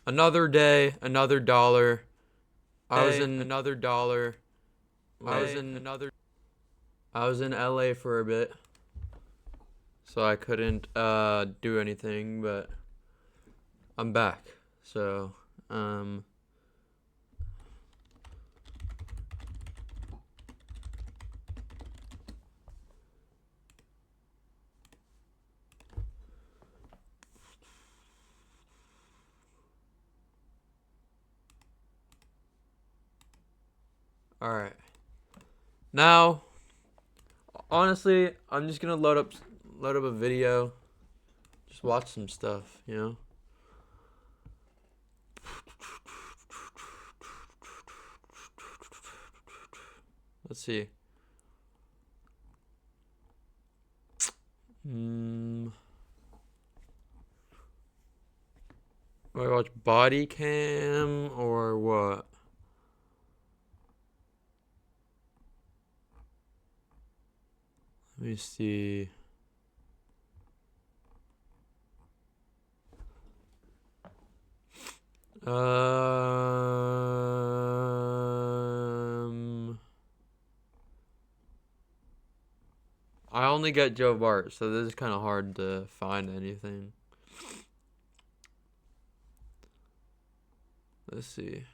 Another day, another dollar. I was in another dollar. I was in LA for a bit, so I couldn't do anything, but I'm back. So, all right. Now, honestly, I'm just gonna load up a video. Just watch some stuff, you know? Let's see. Do I watch body cam or what? Let me see. I only get Joe Bart, so this is kind of hard to find anything. Let's see.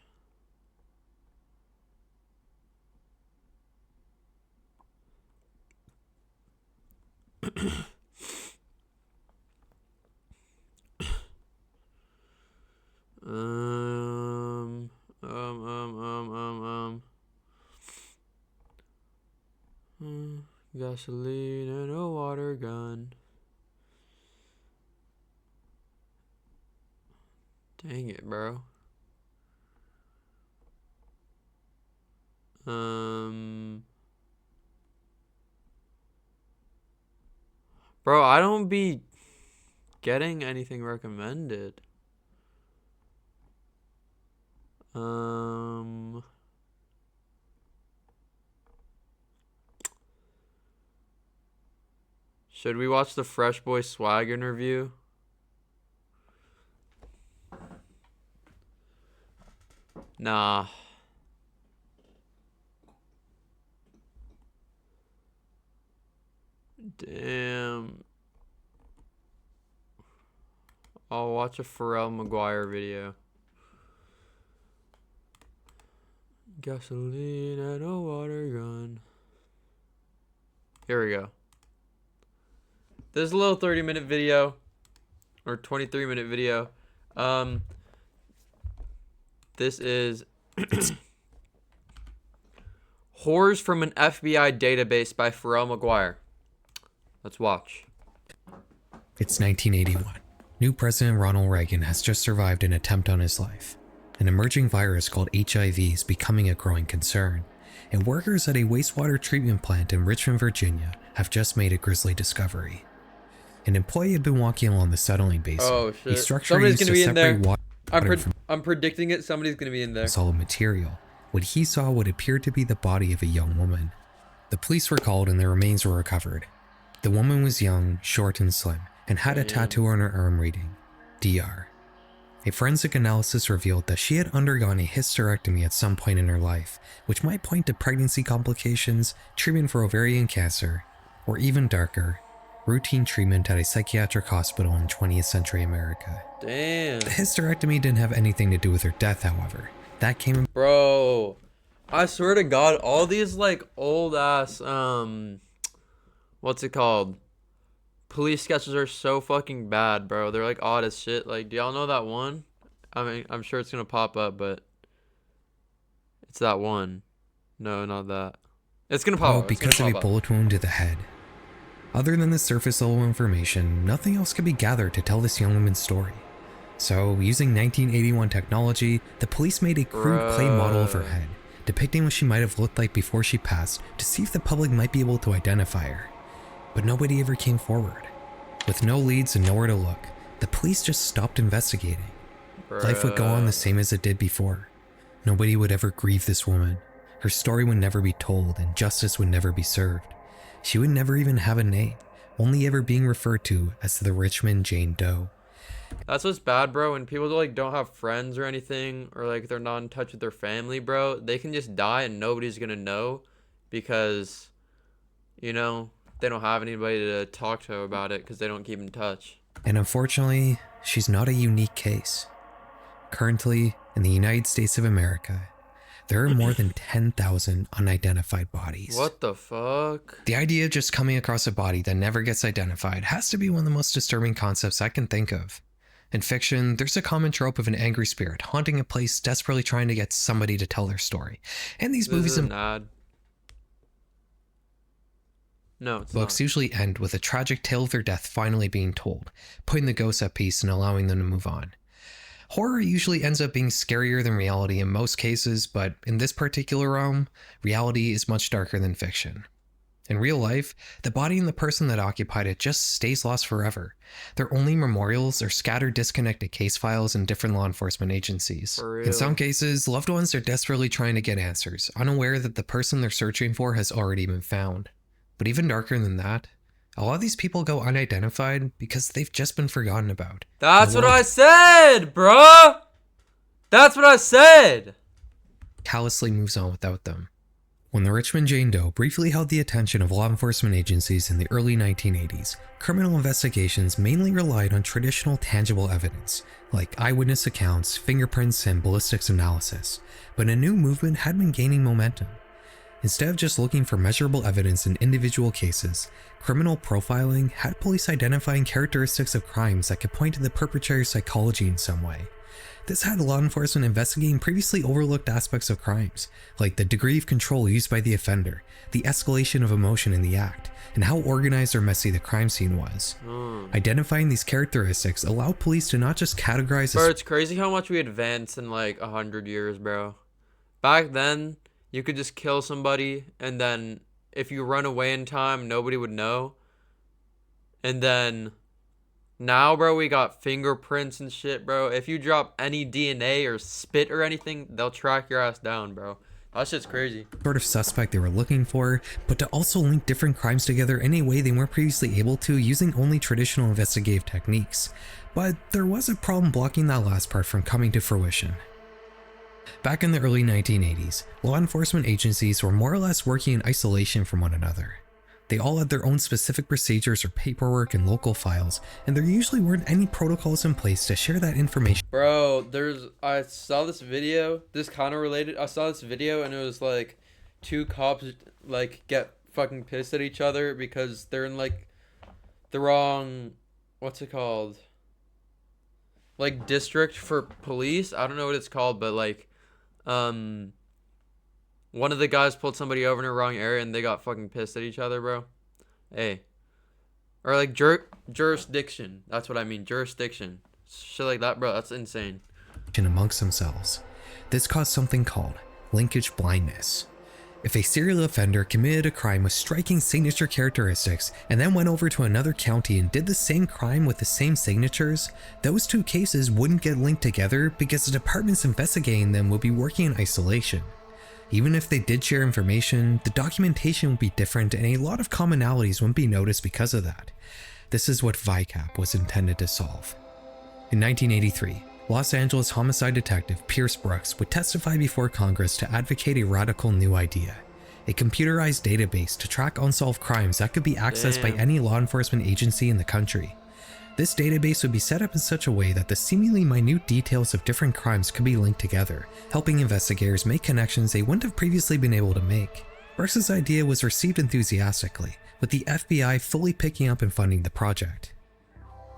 Gasoline and a water gun. Dang it, bro. Bro, I don't be getting anything recommended. Should we watch the Fresh Boy Swag interview? Nah. Damn. I'll watch a Pharrell Maguire video. Gasoline and a water gun. Here we go. This is a little 30-minute video. Or 23-minute video. This is Whores from an FBI Database by Pharrell Maguire. Let's watch. It's 1981. New President Ronald Reagan has just survived an attempt on his life. An emerging virus called HIV is becoming a growing concern, and workers at a wastewater treatment plant in Richmond, Virginia have just made a grisly discovery. An employee had been walking along the settling basin. Oh shit. A structure Somebody's used gonna to be in there. separate water I'm predicting it. Somebody's gonna be in there. solid material. What he saw would appear to be the body of a young woman. The police were called and the remains were recovered. The woman was young, short and slim, and had a tattoo on her arm reading, DR. A forensic analysis revealed that she had undergone a hysterectomy at some point in her life, which might point to pregnancy complications, treatment for ovarian cancer, or even darker, routine treatment at a psychiatric hospital in 20th century America. Damn. The hysterectomy didn't have anything to do with her death, however. That came Bro, I swear to God, all these like old ass what's it called? Police sketches are so fucking bad, bro. They're like odd as shit. Like, do y'all know that one? I mean, I'm sure it's gonna pop up, but it's that one. No, not that. It's gonna pop up. because of a bullet wound to the head. Other than the surface level information, nothing else could be gathered to tell this young woman's story. So, using 1981 technology, the police made a crude clay model of her head, depicting what she might have looked like before she passed to see if the public might be able to identify her. But nobody ever came forward. With no leads and nowhere to look, the police just stopped investigating. Life would go on the same as it did before. Nobody would ever grieve this woman. Her story would never be told and justice would never be served. She would never even have a name, only ever being referred to as the Richmond Jane Doe. That's what's bad, bro. When people like don't have friends or anything, or like they're not in touch with their family, bro, they can just die and nobody's gonna know because, you know, they don't have anybody to talk to about it because they don't keep in touch. And unfortunately, she's not a unique case. Currently, in the United States of America, there are more than 10,000 unidentified bodies. What the fuck? The idea of just coming across a body that never gets identified has to be one of the most disturbing concepts I can think of. In fiction, there's a common trope of an angry spirit haunting a place desperately trying to get somebody to tell their story. And these movies and books usually end with a tragic tale of their death finally being told, putting the ghosts at peace and allowing them to move on. Horror usually ends up being scarier than reality in most cases, but in this particular realm, reality is much darker than fiction. In real life, the body and the person that occupied it just stays lost forever. Their only memorials are scattered disconnected case files in different law enforcement agencies. In some cases, loved ones are desperately trying to get answers, unaware that the person they're searching for has already been found. But even darker than that, a lot of these people go unidentified because they've just been forgotten about. That's what I said, bruh! That's what I said! Callously moves on without them. When the Richmond Jane Doe briefly held the attention of law enforcement agencies in the early 1980s, criminal investigations mainly relied on traditional tangible evidence, like eyewitness accounts, fingerprints, and ballistics analysis. But a new movement had been gaining momentum. Instead of just looking for measurable evidence in individual cases, criminal profiling had police identifying characteristics of crimes that could point to the perpetrator's psychology in some way. This had law enforcement investigating previously overlooked aspects of crimes, like the degree of control used by the offender, the escalation of emotion in the act, and how organized or messy the crime scene was. Identifying these characteristics allowed police to not just categorize... Bro, it's crazy how much we advanced in like 100 years, bro. Back then, you could just kill somebody, and then if you run away in time, nobody would know. And then... now, bro, we got fingerprints and shit, bro. If you drop any DNA or spit or anything, they'll track your ass down, bro. That shit's crazy. Sort of suspect they were looking for, but to also link different crimes together in a way they weren't previously able to using only traditional investigative techniques. But there was a problem blocking that last part from coming to fruition. Back in the early 1980s, law enforcement agencies were more or less working in isolation from one another. They all had their own specific procedures or paperwork and local files, and there usually weren't any protocols in place to share that information. Bro, I saw this video, this kind of related, I saw this video and it was like two cops like get fucking pissed at each other because they're in like the wrong, what's it called? Like district for police? I don't know what it's called, but like, one of the guys pulled somebody over in the wrong area and they got fucking pissed at each other, bro. Hey. Or like jurisdiction. That's what I mean. Jurisdiction. Shit like that, bro. That's insane. Amongst themselves. This caused something called linkage blindness. If a serial offender committed a crime with striking signature characteristics and then went over to another county and did the same crime with the same signatures, those two cases wouldn't get linked together because the departments investigating them would be working in isolation. Even if they did share information, the documentation would be different and a lot of commonalities wouldn't be noticed because of that. This is what VICAP was intended to solve. In 1983, Los Angeles homicide detective Pierce Brooks would testify before Congress to advocate a radical new idea: a computerized database to track unsolved crimes that could be accessed by any law enforcement agency in the country. This database would be set up in such a way that the seemingly minute details of different crimes could be linked together, helping investigators make connections they wouldn't have previously been able to make. Brooks' idea was received enthusiastically, with the FBI fully picking up and funding the project.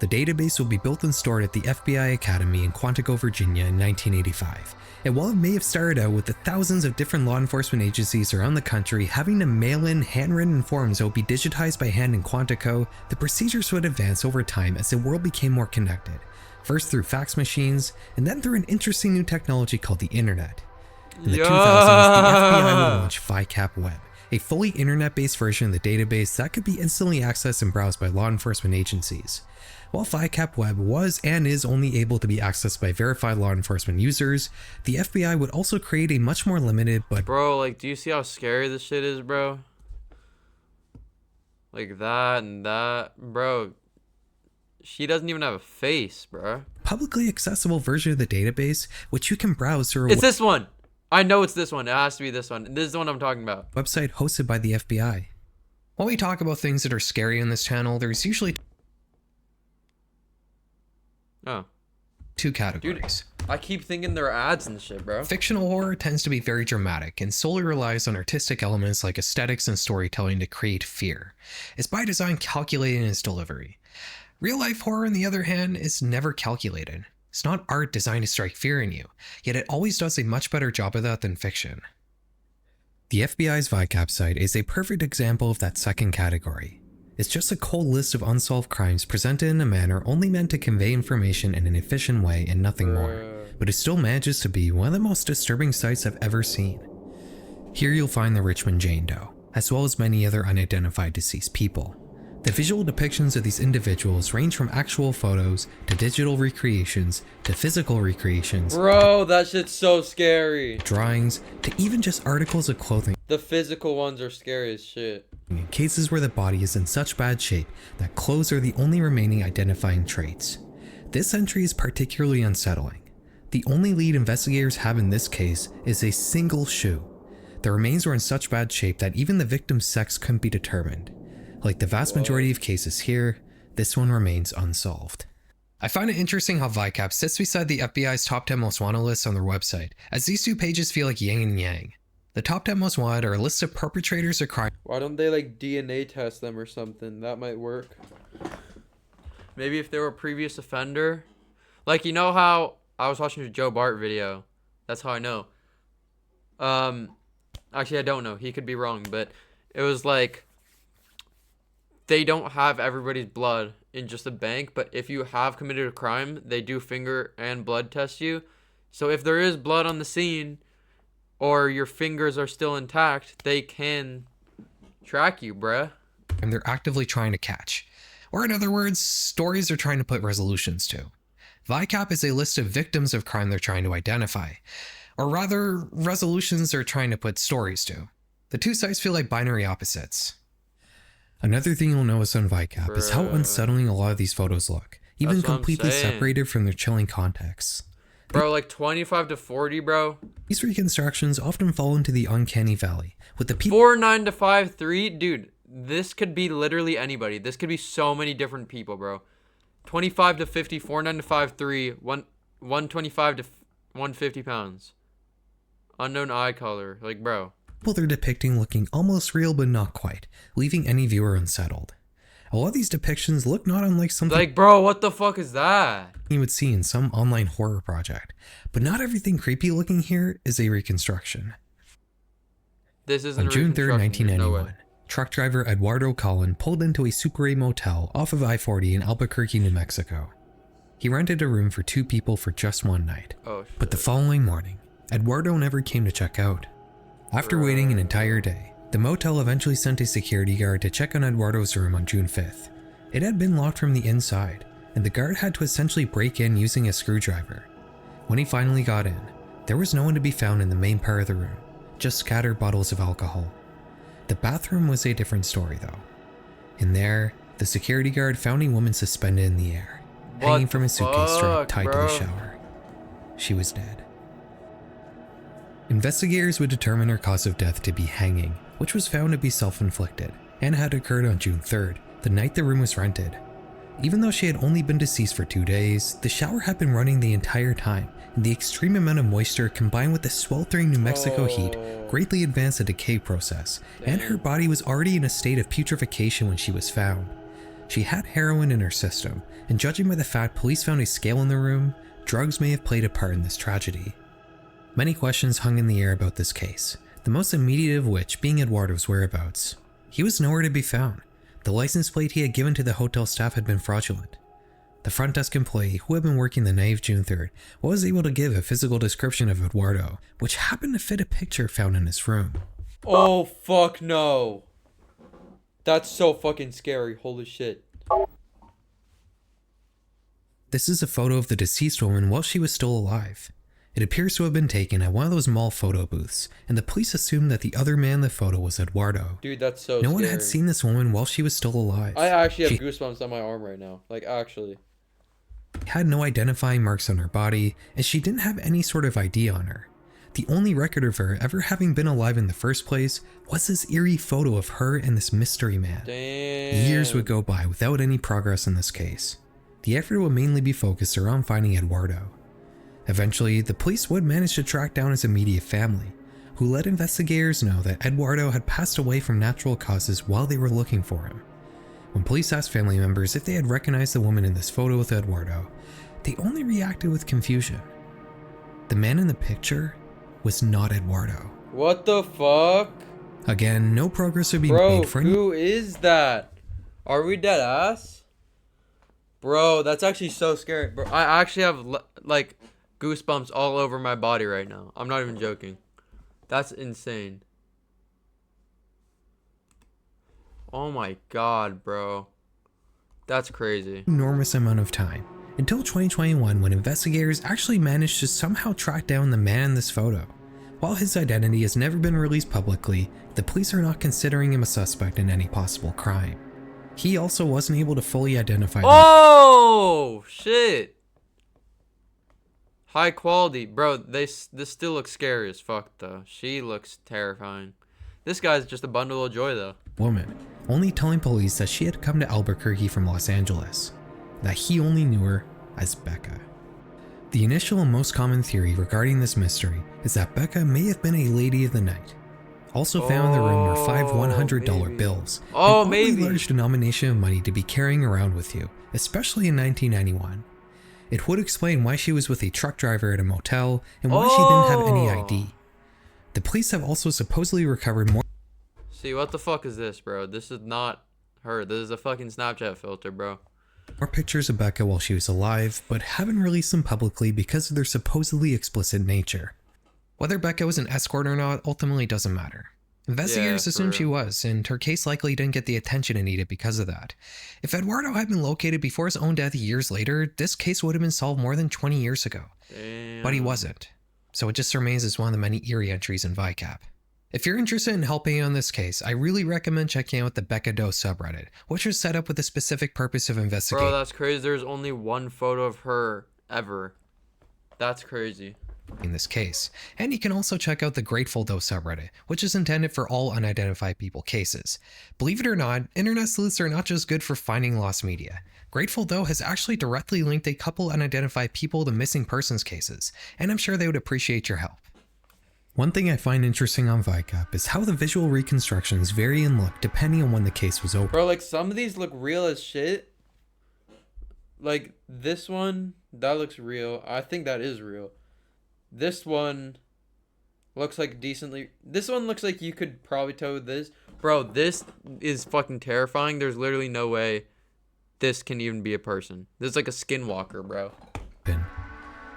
The database would be built and stored at the FBI Academy in Quantico, Virginia in 1985. And while it may have started out with the thousands of different law enforcement agencies around the country having to mail in handwritten forms that would be digitized by hand in Quantico, the procedures would advance over time as the world became more connected. First through fax machines, and then through an interesting new technology called the internet. In the 2000s, the FBI would launch VICAP Web, a fully internet-based version of the database that could be instantly accessed and browsed by law enforcement agencies. While VICAP Web was and is only able to be accessed by verified law enforcement users, the FBI would also create a much more limited but... Bro, like, do you see how scary this shit is, bro? Like that and that. Bro, She doesn't even have a face, bro. Publicly accessible version of the database, which you can browse through It's this one. I know it's this one. It has to be this one. This is the one I'm talking about. Website hosted by the FBI. When we talk about things that are scary on this channel, there's usually two categories. Dude, I keep thinking they're ads and shit, bro. Fictional horror tends to be very dramatic and solely relies on artistic elements like aesthetics and storytelling to create fear. It's by design calculated in its delivery. Real life horror, on the other hand, is never calculated. It's not art designed to strike fear in you, yet it always does a much better job of that than fiction. The FBI's VICAP site is a perfect example of that second category. It's just a cold list of unsolved crimes presented in a manner only meant to convey information in an efficient way and nothing more, but it still manages to be one of the most disturbing sites I've ever seen. Here you'll find the Richmond Jane Doe, as well as many other unidentified deceased people. The visual depictions of these individuals range from actual photos, to digital recreations, to physical recreations. Bro, that shit's so scary. Drawings, to even just articles of clothing. The physical ones are scary as shit. In cases where the body is in such bad shape that clothes are the only remaining identifying traits. This entry is particularly unsettling. The only lead investigators have in this case is a single shoe. The remains were in such bad shape that even the victim's sex couldn't be determined. Like the vast majority of cases here, this one remains unsolved. I find it interesting how VICAP sits beside the FBI's top 10 most wanted lists on their website, as these two pages feel like yin and yang. The top 10 most wanted are a list of perpetrators of crime. Why don't they like DNA test them or something? That might work. Maybe if they were a previous offender. Like, you know how I was watching a Joe Bart video. That's how I know. Actually, I don't know. He could be wrong, but it was like they don't have everybody's blood in just a bank, but if you have committed a crime, they do finger and blood test you. So if there is blood on the scene or your fingers are still intact, they can track you, bruh. And they're actively trying to catch. Or in other words, stories they're trying to put resolutions to. VICAP is a list of victims of crime they're trying to identify. Or rather, resolutions they're trying to put stories to. The two sites feel like binary opposites. Another thing you'll notice on VICAP is how unsettling a lot of these photos look, even completely separated from their chilling contexts. Bro, like 25 to 40, bro. These reconstructions often fall into the uncanny valley, with the people 4'9" to 5'3", dude. This could be literally anybody. This could be so many different people, bro. 25 to 50, 4'9" to 5'3", 125 to 150 pounds. Unknown eye color, like, bro. They're depicting looking almost real but not quite, leaving any viewer unsettled. A lot of these depictions look not unlike something like, bro, what the fuck is that? You would see in some online horror project, but not everything creepy looking here is a reconstruction. This isn't on June 3rd, 1991, truck driver Eduardo Collin pulled into a Super 8 motel off of I-40 in Albuquerque, New Mexico. He rented a room for 2 people for just one night, but the following morning, Eduardo never came to check out. After waiting an entire day, the motel eventually sent a security guard to check on Eduardo's room on June 5th. It had been locked from the inside, and the guard had to essentially break in using a screwdriver. When he finally got in, there was no one to be found in the main part of the room, just scattered bottles of alcohol. The bathroom was a different story though. In there, the security guard found a woman suspended in the air, hanging from a suitcase strap tied to the shower. She was dead. Investigators would determine her cause of death to be hanging, which was found to be self-inflicted, and had occurred on June 3rd, the night the room was rented. Even though she had only been deceased for 2 days, the shower had been running the entire time, and the extreme amount of moisture combined with the sweltering New Mexico heat greatly advanced the decay process, and her body was already in a state of putrefaction when she was found. She had heroin in her system, and judging by the fact police found a scale in the room, drugs may have played a part in this tragedy. Many questions hung in the air about this case, the most immediate of which being Eduardo's whereabouts. He was nowhere to be found. The license plate he had given to the hotel staff had been fraudulent. The front desk employee who had been working the night of June 3rd was able to give a physical description of Eduardo, which happened to fit a picture found in his room. Oh fuck no. That's so fucking scary, holy shit. This is a photo of the deceased woman while she was still alive. It appears to have been taken at one of those mall photo booths, and the police assumed that the other man in the photo was Eduardo. Dude, that's so No scary. one had seen this woman while she was still alive. I actually have goosebumps on my arm right now. Like, actually. She had no identifying marks on her body, and she didn't have any sort of ID on her. The only record of her ever having been alive in the first place was this eerie photo of her and this mystery man. Damn. Years would go by without any progress in this case. The effort would mainly be focused around finding Eduardo. Eventually, the police would manage to track down his immediate family, who let investigators know that Eduardo had passed away from natural causes while they were looking for him. When police asked family members if they had recognized the woman in this photo with Eduardo, they only reacted with confusion. The man in the picture was not Eduardo. What the fuck? Again, no progress would be Bro, made for any. who is that? Are we dead ass? Bro, that's actually so scary. Bro, I actually have like goosebumps all over my body right now. I'm not even joking. That's insane. Oh my god, bro. That's crazy. Enormous amount of time until 2021, when investigators actually managed to somehow track down the man in this photo. While his identity has never been released publicly, the police are not considering him a suspect in any possible crime. He also wasn't able to fully identify them. Oh shit. High quality, bro. This still looks scary as fuck though. She looks terrifying. This guy's just a bundle of joy though. Woman, only telling police that she had come to Albuquerque from Los Angeles, that he only knew her as Becca. The initial and most common theory regarding this mystery is that Becca may have been a lady of the night. Also found in the room were 5 $100 bills, an oddly large denomination of money to be carrying around with you, especially in 1991. It would explain why she was with a truck driver at a motel and why she didn't have any ID. The police have also supposedly recovered more. See, what the fuck is this, bro? This is not her. This is a fucking Snapchat filter, bro. More pictures of Becca while she was alive, but haven't released them publicly because of their supposedly explicit nature. Whether Becca was an escort or not ultimately doesn't matter. Investigators assume she was, and her case likely didn't get the attention it needed because of that. If Eduardo had been located before his own death years later, this case would have been solved more than 20 years ago. Damn. But he wasn't. So it just remains as one of the many eerie entries in VICAP. If you're interested in helping on this case, I really recommend checking out the Becca Doe subreddit, which was set up with the specific purpose of investigating. Bro, that's crazy. There's only one photo of her ever. That's crazy. In this case. And you can also check out the Grateful Doe subreddit, which is intended for all unidentified people cases. Believe it or not, internet sleuths are not just good for finding lost media. Grateful Doe has actually directly linked a couple unidentified people to missing persons cases, and I'm sure they would appreciate your help. One thing I find interesting on VICAP is how the visual reconstructions vary in look depending on when the case was opened. Bro, like some of these look real as shit. Like this one, that looks real. I think that is real. This one looks like decently. This one looks like you could probably tell this. Bro, this is fucking terrifying. There's literally no way this can even be a person. This is like a skinwalker, bro.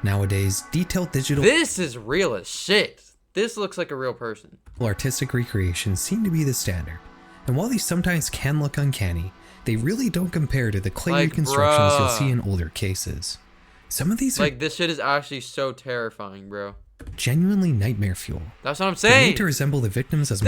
Nowadays, detailed digital. This is real as shit. This looks like a real person. Artistic recreations seem to be the standard. And while these sometimes can look uncanny, they really don't compare to the clay reconstructions you'll see in older cases. Some of these are like, this shit is actually so terrifying, bro. Genuinely nightmare fuel. That's what I'm saying. Made to resemble the victims as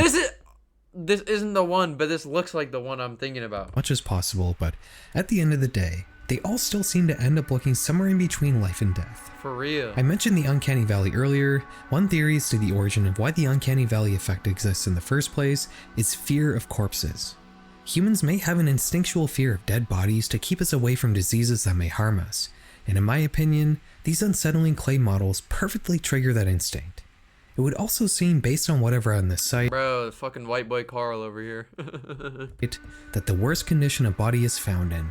this isn't the one, but this looks like the one I'm thinking about. much as possible, but at the end of the day, they all still seem to end up looking somewhere in between life and death. For real. I mentioned the Uncanny Valley earlier. One theory as to the origin of why the Uncanny Valley effect exists in the first place is fear of corpses. Humans may have an instinctual fear of dead bodies to keep us away from diseases that may harm us, and in my opinion, these unsettling clay models perfectly trigger that instinct. It would also seem, based on whatever on this site, bro, the fucking white boy Carl over here. that the worse condition a body is found in,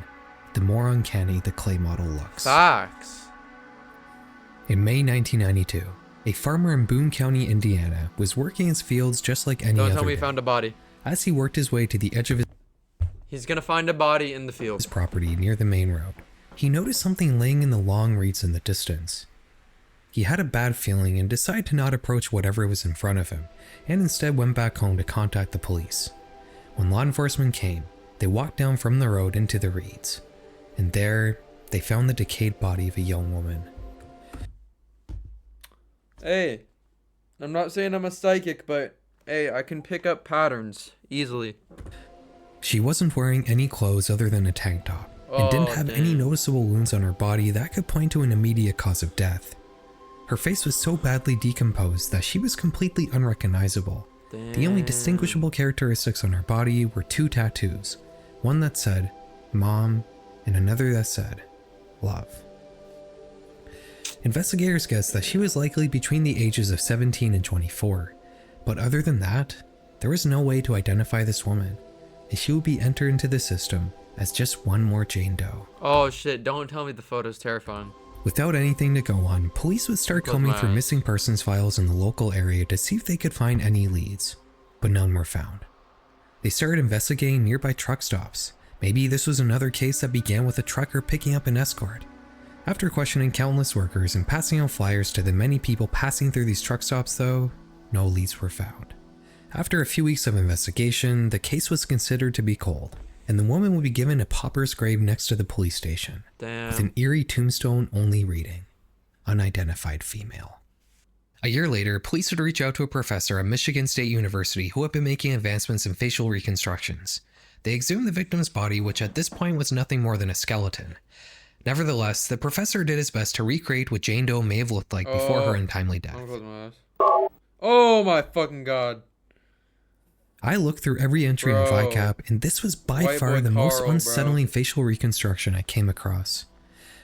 the more uncanny the clay model looks. Facts. In May 1992, a farmer in Boone County, Indiana, was working his fields just like any other Don't tell me day. he found a body. As he worked his way to the edge of He's gonna find a body in the field. his property near the main road, he noticed something laying in the long reeds in the distance. He had a bad feeling and decided to not approach whatever was in front of him, and instead went back home to contact the police. When law enforcement came, they walked down from the road into the reeds, and there they found the decayed body of a young woman. Hey, I'm not saying I'm a psychic, but hey, I can pick up patterns easily. She wasn't wearing any clothes other than a tank top, and didn't Oh, have any damn. noticeable wounds on her body that could point to an immediate cause of death. Her face was so badly decomposed that she was completely unrecognizable. The only Damn. distinguishable characteristics on her body were 2 tattoos, one that said, Mom, and another that said, Love. Investigators guessed that she was likely between the ages of 17 and 24, but other than that, there was no way to identify this woman, and she would be entered into the system as just one more Jane Doe. Oh shit, don't tell me the photo's terrifying. Without anything to go on, police would start Close combing my through eyes. missing persons files in the local area to see if they could find any leads, but none were found. They started investigating nearby truck stops. Maybe this was another case that began with a trucker picking up an escort. After questioning countless workers and passing out flyers to the many people passing through these truck stops though, no leads were found. After a few weeks of investigation, the case was considered to be cold, and the woman would be given a pauper's grave next to the police station, with an Damn. eerie tombstone only reading, Unidentified Female. A year later, police would reach out to a professor at Michigan State University who had been making advancements in facial reconstructions. They exhumed the victim's body, which at this point was nothing more than a skeleton. Nevertheless, the professor did his best to recreate what Jane Doe may have looked like before her Oh, untimely I'm death. gonna close my eyes. Oh my fucking god. I looked through every entry on Bro. VICAP, and this was by White far boy the most Carl, bro. unsettling facial reconstruction I came across.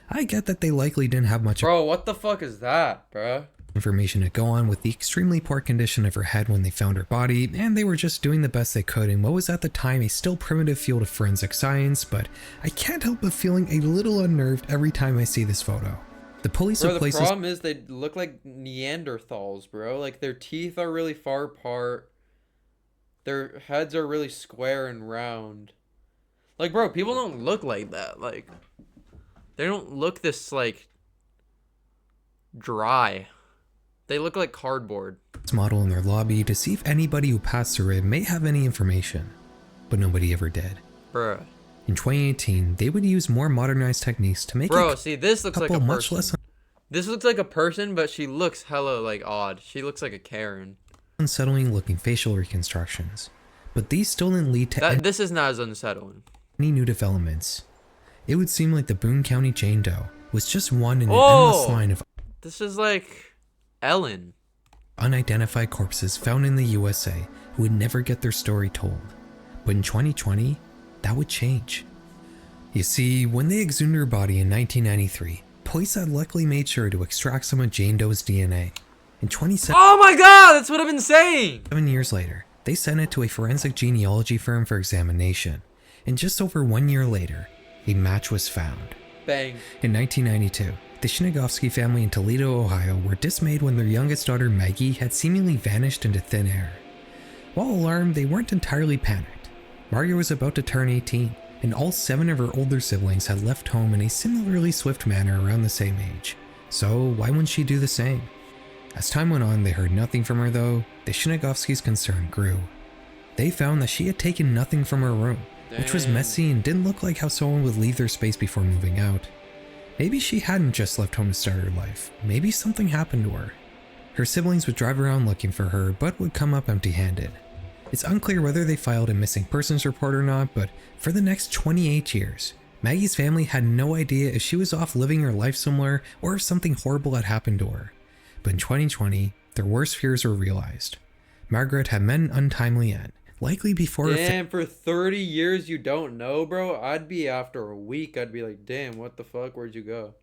I get that they likely didn't have much Bro, what the fuck is that, bro? information to go on with the extremely poor condition of her head when they found her body, and they were just doing the best they could in what was at the time a still primitive field of forensic science, but I can't help but feeling a little unnerved every time I see this photo. The police Bro, of the places problem is they look like Neanderthals, bro. Like their teeth are really far apart. Their heads are really square and round. Like, bro, people don't look like that. Like, they don't look this, like, dry. They look like cardboard. model in their lobby to see if anybody who passed through it may have any information, but nobody ever did. Bruh. In 2018, they would use more modernized techniques to make Bro, see, this looks like couple a much person. less This looks like a person, but she looks hella, like, odd. She looks like a Karen. unsettling looking facial reconstructions, but these still didn't lead to This is not as unsettling. any new developments. It would seem like the Boone County Jane Doe was just one in an endless line of This is like Ellen. unidentified corpses found in the USA who would never get their story told. But in 2020, that would change. You see, when they exhumed her body in 1993, police had luckily made sure to extract some of Jane Doe's DNA. In 27 Oh my god, that's what I've been saying! years later, they sent it to a forensic genealogy firm for examination, and just over 1 year later, a match was found. Bang. In 1992, the Shinagovsky family in Toledo, Ohio were dismayed when their youngest daughter Maggie had seemingly vanished into thin air. While alarmed, they weren't entirely panicked. Margaret was about to turn 18, and all 7 of her older siblings had left home in a similarly swift manner around the same age. So why wouldn't she do the same? As time went on, they heard nothing from her though. The Shinagovskys' concern grew. They found that she had taken nothing from her room, which was Damn. messy and didn't look like how someone would leave their space before moving out. Maybe she hadn't just left home to start her life. Maybe something happened to her. Her siblings would drive around looking for her, but would come up empty-handed. It's unclear whether they filed a missing persons report or not, but for the next 28 years, Maggie's family had no idea if she was off living her life somewhere or if something horrible had happened to her. But in 2020, their worst fears were realized. Margaret had met an untimely end, likely before her Damn, for 30 years you don't know, bro? I'd be after a week, I'd be like, damn, what the fuck? Where'd you go?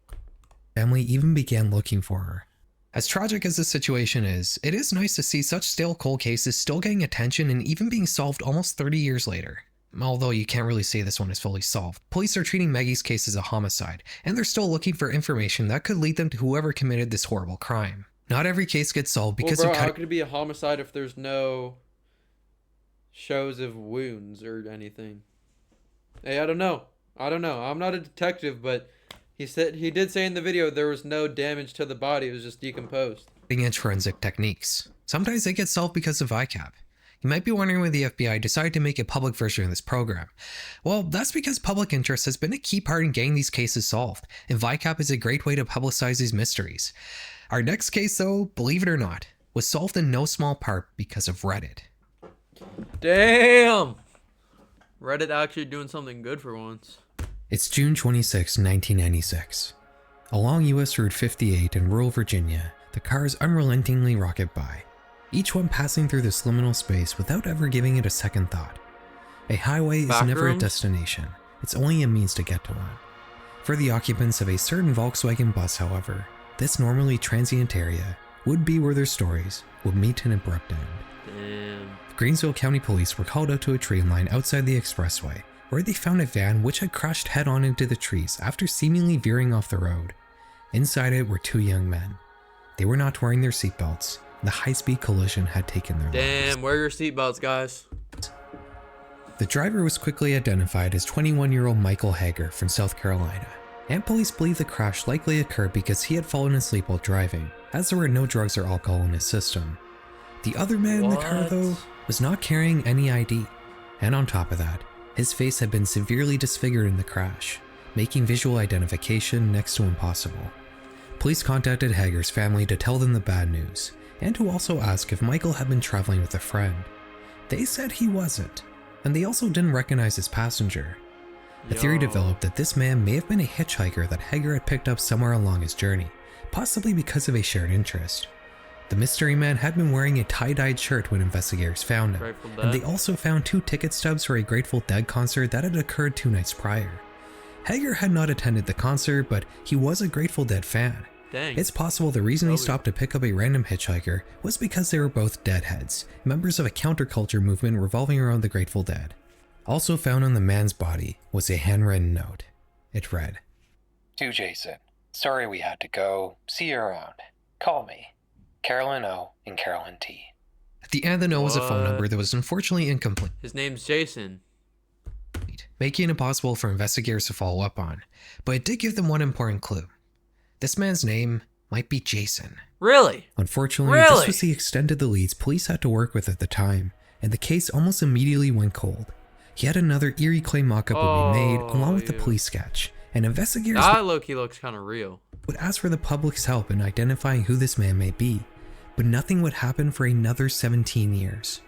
family even began looking for her. As tragic as this situation is, it is nice to see such stale cold cases still getting attention and even being solved almost 30 years later. Although you can't really say this one is fully solved. Police are treating Maggie's case as a homicide, and they're still looking for information that could lead them to whoever committed this horrible crime. Not every case gets solved because Well, bro, of how could it be a homicide if there's no shows of wounds or anything? Hey, I don't know. I'm not a detective, but he did say in the video there was no damage to the body. It was just decomposed. cutting-edge forensic techniques. Sometimes they get solved because of ICAP. You might be wondering why the FBI decided to make a public version of this program. Well, that's because public interest has been a key part in getting these cases solved, and VICAP is a great way to publicize these mysteries. Our next case, though, believe it or not, was solved in no small part because of Reddit. Damn! Reddit actually doing something good for once. It's June 26, 1996. Along US Route 58 in rural Virginia, the cars unrelentingly rocket by, each one passing through this liminal space without ever giving it a second thought. A highway is never a destination, it's only a means to get to one. For the occupants of a certain Volkswagen bus, however, this normally transient area would be where their stories would meet an abrupt end. Damn. Greensville County Police were called out to a tree line outside the expressway, where they found a van which had crashed head-on into the trees after seemingly veering off the road. Inside it were two young men. They were not wearing their seatbelts. The high-speed collision had taken their lives. Damn, wear your seatbelts, guys. The driver was quickly identified as 21-year-old Michael Hager from South Carolina, and police believe the crash likely occurred because he had fallen asleep while driving, as there were no drugs or alcohol in his system. The other man in the car, though, was not carrying any ID, and on top of that, his face had been severely disfigured in the crash, making visual identification next to impossible. Police contacted Hager's family to tell them the bad news, and to also ask if Michael had been traveling with a friend. They said he wasn't, and they also didn't recognize his passenger. A theory developed that this man may have been a hitchhiker that Hager had picked up somewhere along his journey, possibly because of a shared interest. The mystery man had been wearing a tie-dyed shirt when investigators found him, and they also found 2 ticket stubs for a Grateful Dead concert that had occurred 2 nights prior. Hager had not attended the concert, but he was a Grateful Dead fan. Dang. It's possible the reason he stopped to pick up a random hitchhiker was because they were both deadheads, members of a counterculture movement revolving around the Grateful Dead. Also found on the man's body was a handwritten note. It read, To Jason, sorry we had to go. See you around. Call me. Carolyn O. and Carolyn T. At the end of the note was a phone number that was unfortunately incomplete. His name's Jason. Making it impossible for investigators to follow up on, but it did give them one important clue. This man's name might be Jason. Really? Unfortunately, this was the extent of the leads police had to work with at the time, and the case almost immediately went cold. Yet another eerie clay mock-up would be made along with the police sketch, and investigators that low-key looks kind of real. Would ask for the public's help in identifying who this man may be, but nothing would happen for another 17 years.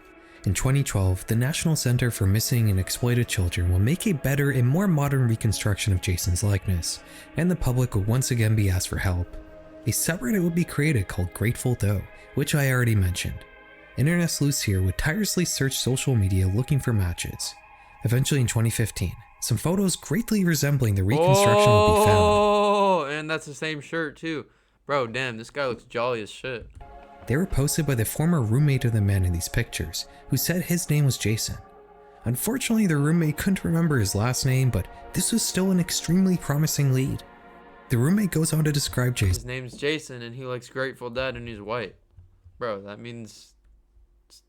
In 2012, the National Center for Missing and Exploited Children will make a better and more modern reconstruction of Jason's likeness, and the public would once again be asked for help. A subreddit would be created called Grateful Doe, which I already mentioned. Internet sleuths here would tirelessly search social media looking for matches. Eventually in 2015, some photos greatly resembling the reconstruction would be found. Oh, and that's the same shirt too. Bro, damn, this guy looks jolly as shit. They were posted by the former roommate of the man in these pictures, who said his name was Jason. Unfortunately, the roommate couldn't remember his last name, but this was still an extremely promising lead. The roommate goes on to describe Jason. His name's Jason, and he likes Grateful Dead, and he's white. Bro, that means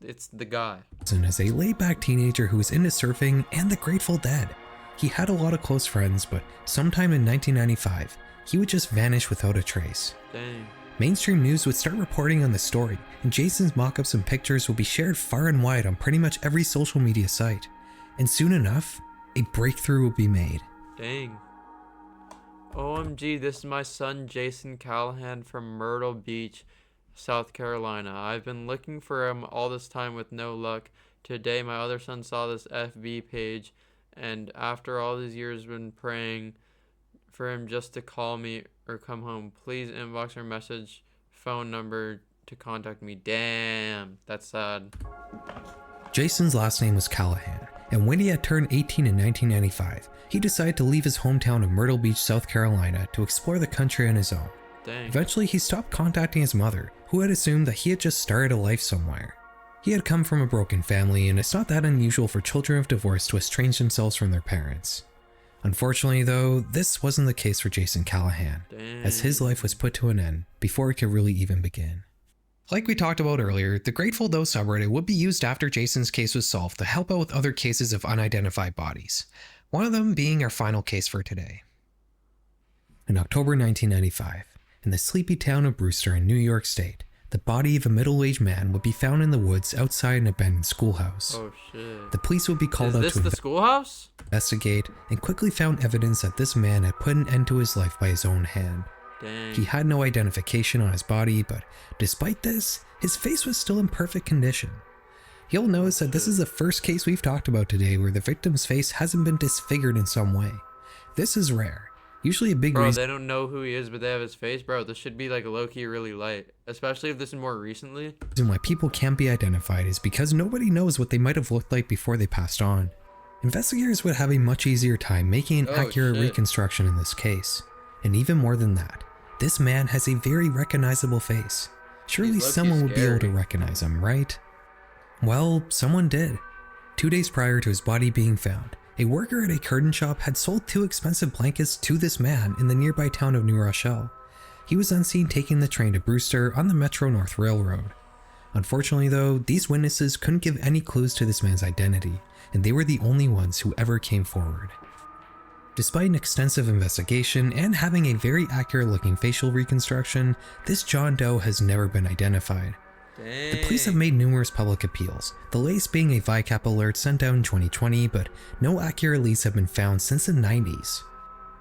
it's the guy. As a laid-back teenager who was into surfing and the Grateful Dead. He had a lot of close friends, but sometime in 1995, he would just vanish without a trace. Dang. Mainstream news would start reporting on the story, and Jason's mock-ups and pictures would be shared far and wide on pretty much every social media site. And soon enough, a breakthrough would be made. Dang. OMG, this is my son Jason Callahan from Myrtle Beach, South Carolina. I've been looking for him all this time with no luck. Today my other son saw this FB page, and after all these years been praying for him just to call me or come home. Please inbox or message phone number to contact me. Damn, that's sad. Jason's last name was Callahan, and when he had turned 18 in 1995, he decided to leave his hometown of Myrtle Beach, South Carolina to explore the country on his own. Dang. Eventually, he stopped contacting his mother, who had assumed that he had just started a life somewhere. He had come from a broken family, and it's not that unusual for children of divorce to estrange themselves from their parents. Unfortunately, though, this wasn't the case for Jason Callahan, as his life was put to an end before it could really even begin. Like we talked about earlier, the Grateful Doe subreddit would be used after Jason's case was solved to help out with other cases of unidentified bodies, one of them being our final case for today. In October 1995, in the sleepy town of Brewster in New York State, the body of a middle-aged man would be found in the woods outside an abandoned schoolhouse. Oh shit. The police would be called Is out this to the schoolhouse? investigate and quickly found evidence that this man had put an end to his life by his own hand. Dang. He had no identification on his body, but despite this, his face was still in perfect condition. You'll notice that this is the first case we've talked about today where the victim's face hasn't been disfigured in some way. This is rare. Usually a big Bro, reason they don't know who he is, but they have his face. Bro, this should be like low-key really light. Especially if this is more recently. why people can't be identified is because nobody knows what they might have looked like before they passed on. Investigators would have a much easier time making an accurate reconstruction in this case. And even more than that, this man has a very recognizable face. Surely someone would be able to recognize him, right? Well, someone did. 2 days prior to his body being found, a worker at a curtain shop had sold 2 expensive blankets to this man in the nearby town of New Rochelle. He was then seen taking the train to Brewster on the Metro North Railroad. Unfortunately though, these witnesses couldn't give any clues to this man's identity, and they were the only ones who ever came forward. Despite an extensive investigation and having a very accurate looking facial reconstruction, this John Doe has never been identified. Dang. The police have made numerous public appeals, the latest being a VICAP alert sent out in 2020, but no accurate leads have been found since the 90s.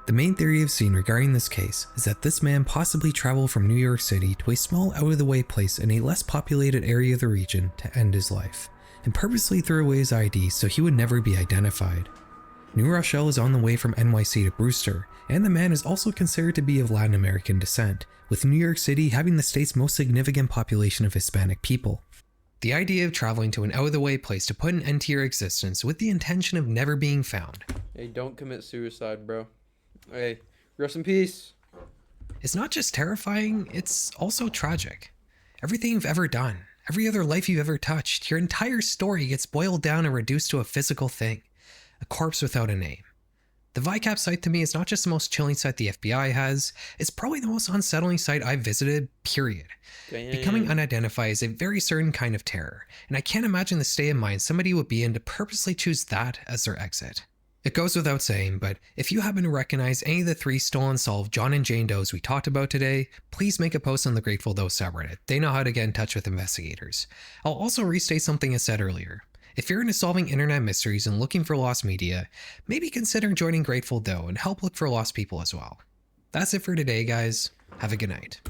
The main theory I've seen regarding this case is that this man possibly traveled from New York City to a small out-of-the-way place in a less populated area of the region to end his life, and purposely threw away his ID so he would never be identified. New Rochelle is on the way from NYC to Brewster, and the man is also considered to be of Latin American descent, with New York City having the state's most significant population of Hispanic people. The idea of traveling to an out-of-the-way place to put an end to your existence with the intention of never being found. Hey, don't commit suicide, bro. Hey, rest in peace. It's not just terrifying, it's also tragic. Everything you've ever done, every other life you've ever touched, your entire story gets boiled down and reduced to a physical thing. A corpse without a name. The VICAP site to me is not just the most chilling site the FBI has, it's probably the most unsettling site I've visited, period. Damn. Becoming unidentified is a very certain kind of terror, and I can't imagine the state of mind somebody would be in to purposely choose that as their exit. It goes without saying, but if you happen to recognize any of the 3 stolen solved John and Jane Does we talked about today, please make a post on the Grateful Doe subreddit. They know how to get in touch with investigators. I'll also restate something I said earlier. If you're into solving internet mysteries and looking for lost media, maybe consider joining Grateful Doe and help look for lost people as well. That's it for today, guys. Have a good night.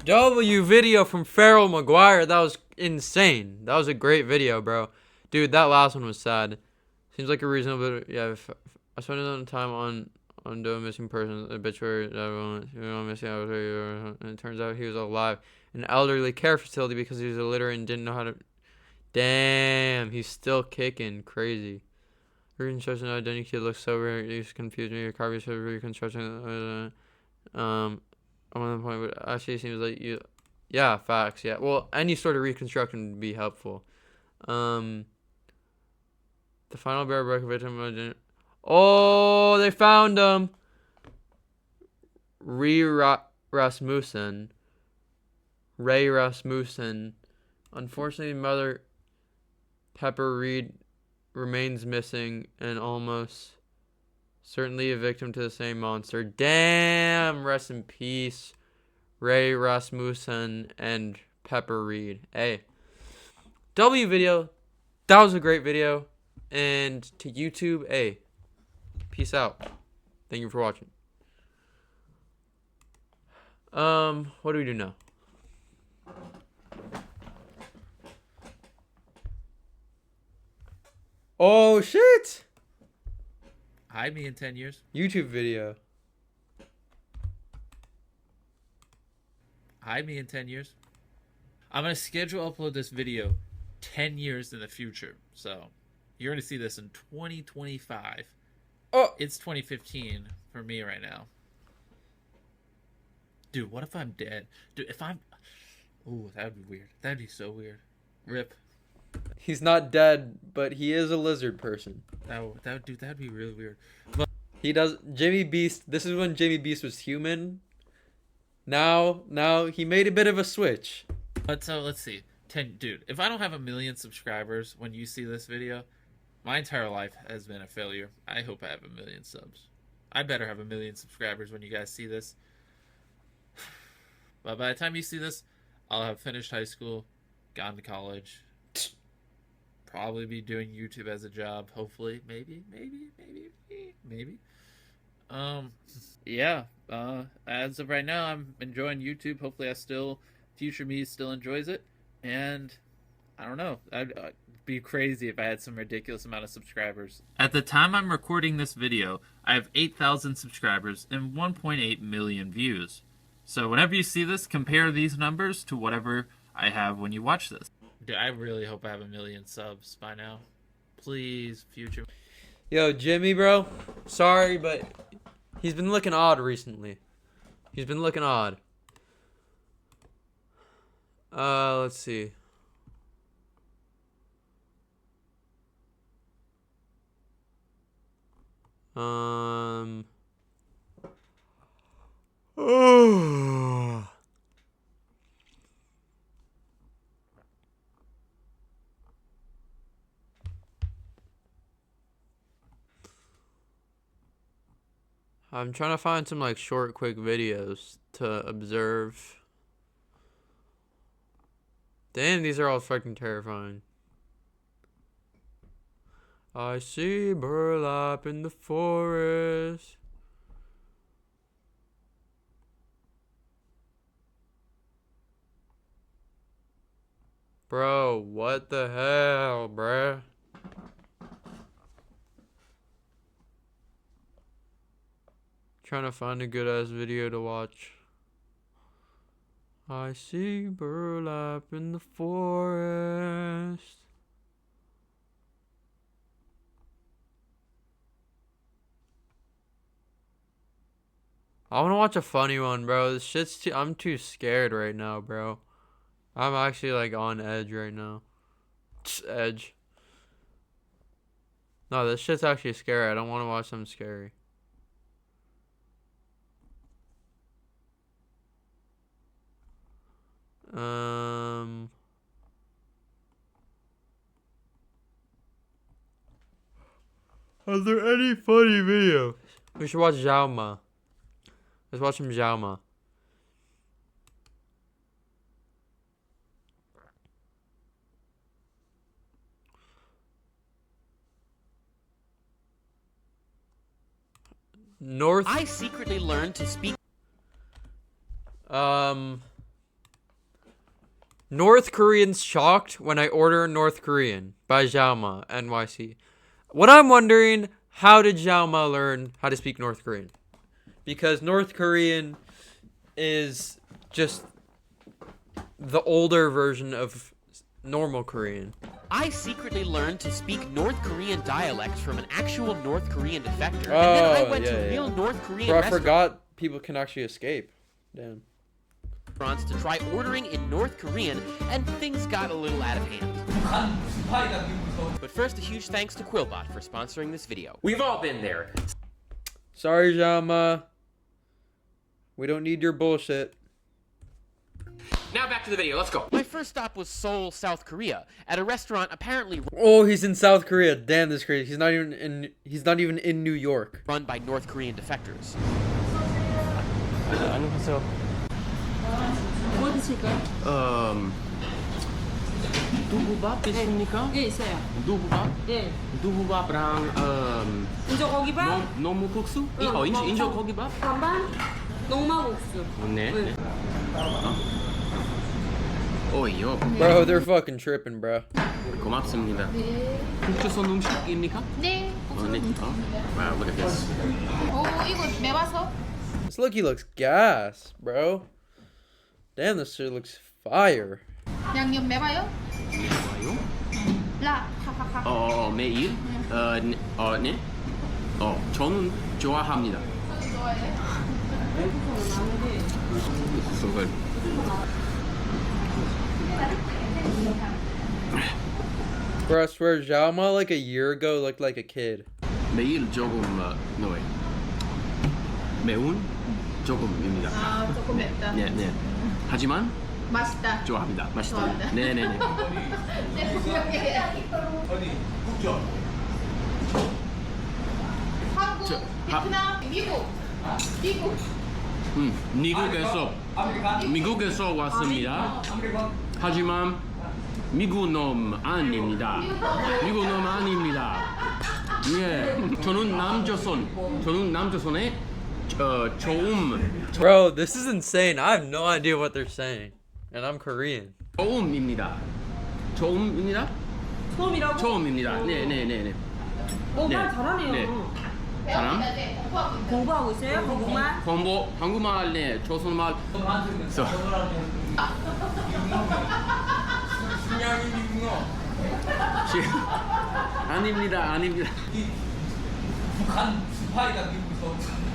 W video from Farrell McGuire. That was insane. That was a great video, bro. Dude, that last one was sad. Seems like a reasonable. Yeah, I spent a lot of time on Doe missing persons obituary. Missing, and it turns out he was alive in an elderly care facility because he was illiterate and didn't know how to. Damn, he's still kicking. Crazy. Reconstruction identity kid looks so rare. He's confused me. Your copy shows reconstruction. On the point, but actually seems like you. Yeah, facts. Yeah. Well, any sort of reconstruction would be helpful. The final bear broke victim. Oh, they found him. Ray Rasmussen. Unfortunately, Mother Pepper Reed remains missing and almost certainly a victim to the same monster. Damn, rest in peace, Ray Rasmussen and Pepper Reed. Hey, W video, that was a great video. And to YouTube, hey, peace out. Thank you for watching. What do we do now? Oh shit! Hide me in 10 years. YouTube video. Hide me in 10 years. I'm going to schedule upload this video 10 years in the future. So you're going to see this in 2025. Oh, It's 2015 for me right now. Dude, what if I'm dead? Dude, if I'm... Ooh, that would be weird. That'd be so weird. Rip. he's not dead, but he is a lizard person. That'd be really weird. He does Jimmy Beast. This is when Jimmy Beast was human. Now he made a bit of a switch. But so let's see. Dude, if I don't have 1 million subscribers when you see this video, my entire life has been a failure. I hope I have 1 million subs. I better have 1 million subscribers when you guys see this. But by the time you see this, I'll have finished high school, gone to college, probably be doing YouTube as a job, hopefully, maybe. Yeah. As of right now, I'm enjoying YouTube. Hopefully, future me still enjoys it. And I don't know. I'd be crazy if I had some ridiculous amount of subscribers. At the time I'm recording this video, I have 8,000 subscribers and 1.8 million views. So whenever you see this, compare these numbers to whatever I have when you watch this. Dude, I really hope I have 1 million subs by now. Please, future. Yo, Jimmy, bro. Sorry, but he's been looking odd recently. He's been looking odd. Let's see. Oh. I'm trying to find some like short, quick videos to observe. Damn, these are all fucking terrifying. I see burlap in the forest. Bro, what the hell, bruh? Trying to find a good ass video to watch. I see burlap in the forest. I want to watch a funny one, bro. This shit's too. I'm too scared right now, bro. I'm actually like on edge right now. Edge. No, this shit's actually scary. I don't want to watch something scary. Are there any funny videos? We should watch Xiaoma. Let's watch some Xiaoma. I secretly learned to speak. North Koreans shocked when I order North Korean by Xiaoma NYC. What I'm wondering, how did Xiaoma learn how to speak North Korean? Because North Korean is just the older version of normal Korean. I secretly learned to speak North Korean dialects from an actual North Korean defector, and then Oh, I went yeah, to yeah. real North Korean Bro, I forgot people can actually escape. Damn. restaurants to try ordering in North Korean, and things got a little out of hand. But first, a huge thanks to Quillbot for sponsoring this video. We've all been there. Sorry, Xiaoma. We don't need your bullshit. Now back to the video, let's go. My first stop was Seoul, South Korea, at a restaurant apparently Oh, he's in South Korea. Damn, this is crazy. He's not even in New York. run by North Korean defectors. 안녕하세요. 뭐 드실까요? 두부밥 있습니까? 예, 있어요. 두부밥? 예. 두부밥랑 인조 고기밥? 너무 국수? 응, 인조 고기밥? 반반? 농마국수. 네. 네. 오이요. Bro, they're fucking tripping, bro. 고맙습니다. 국주선 음식입니까? 네. 네. Wow, look at this. 오, 이거 매워서? This looky looks gas, bro. Damn, this shit looks fire. 양념 매워요? 좋아요. 라, 하하하. 매일? 네. 저는 좋아합니다. 좋아해? So good. Bro, I swear, Xiaoma like a year ago looked like a kid. 매일 조금 넣어요. 매운 조금입니다. 아, 조금 맵다. 네. 하지만 맛있다. 좋아합니다. 맛있다. 좋아합니다. 네네네. 네, 분명해. 한국, 베트남, 미국. 미국에서 왔습니다. 하지만 미국 놈 아닙니다. 미국 놈 아닙니다. 예. 저는 남조선의 처음 Bro, this is insane. I have no idea what they're saying. And I'm Korean. 처음입니다. 처음입니다. 처음이라고? 처음입니다. 네. 말 잘하네요. 네. 사람? 공부하고 있어요? 한국말? 한국말, 네, 조선말. So. 아닙니다.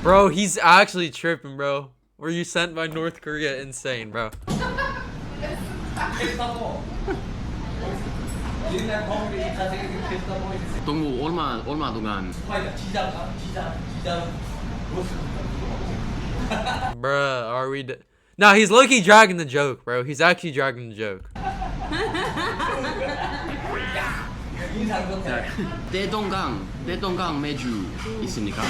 Bro, he's actually tripping, bro. Were you sent by North Korea? Insane, bro. 동무 얼마 동안 Bruh, are we... Nah, he's low-key dragging the joke, bro. He's actually dragging the joke. 대동강 매주 있습니까?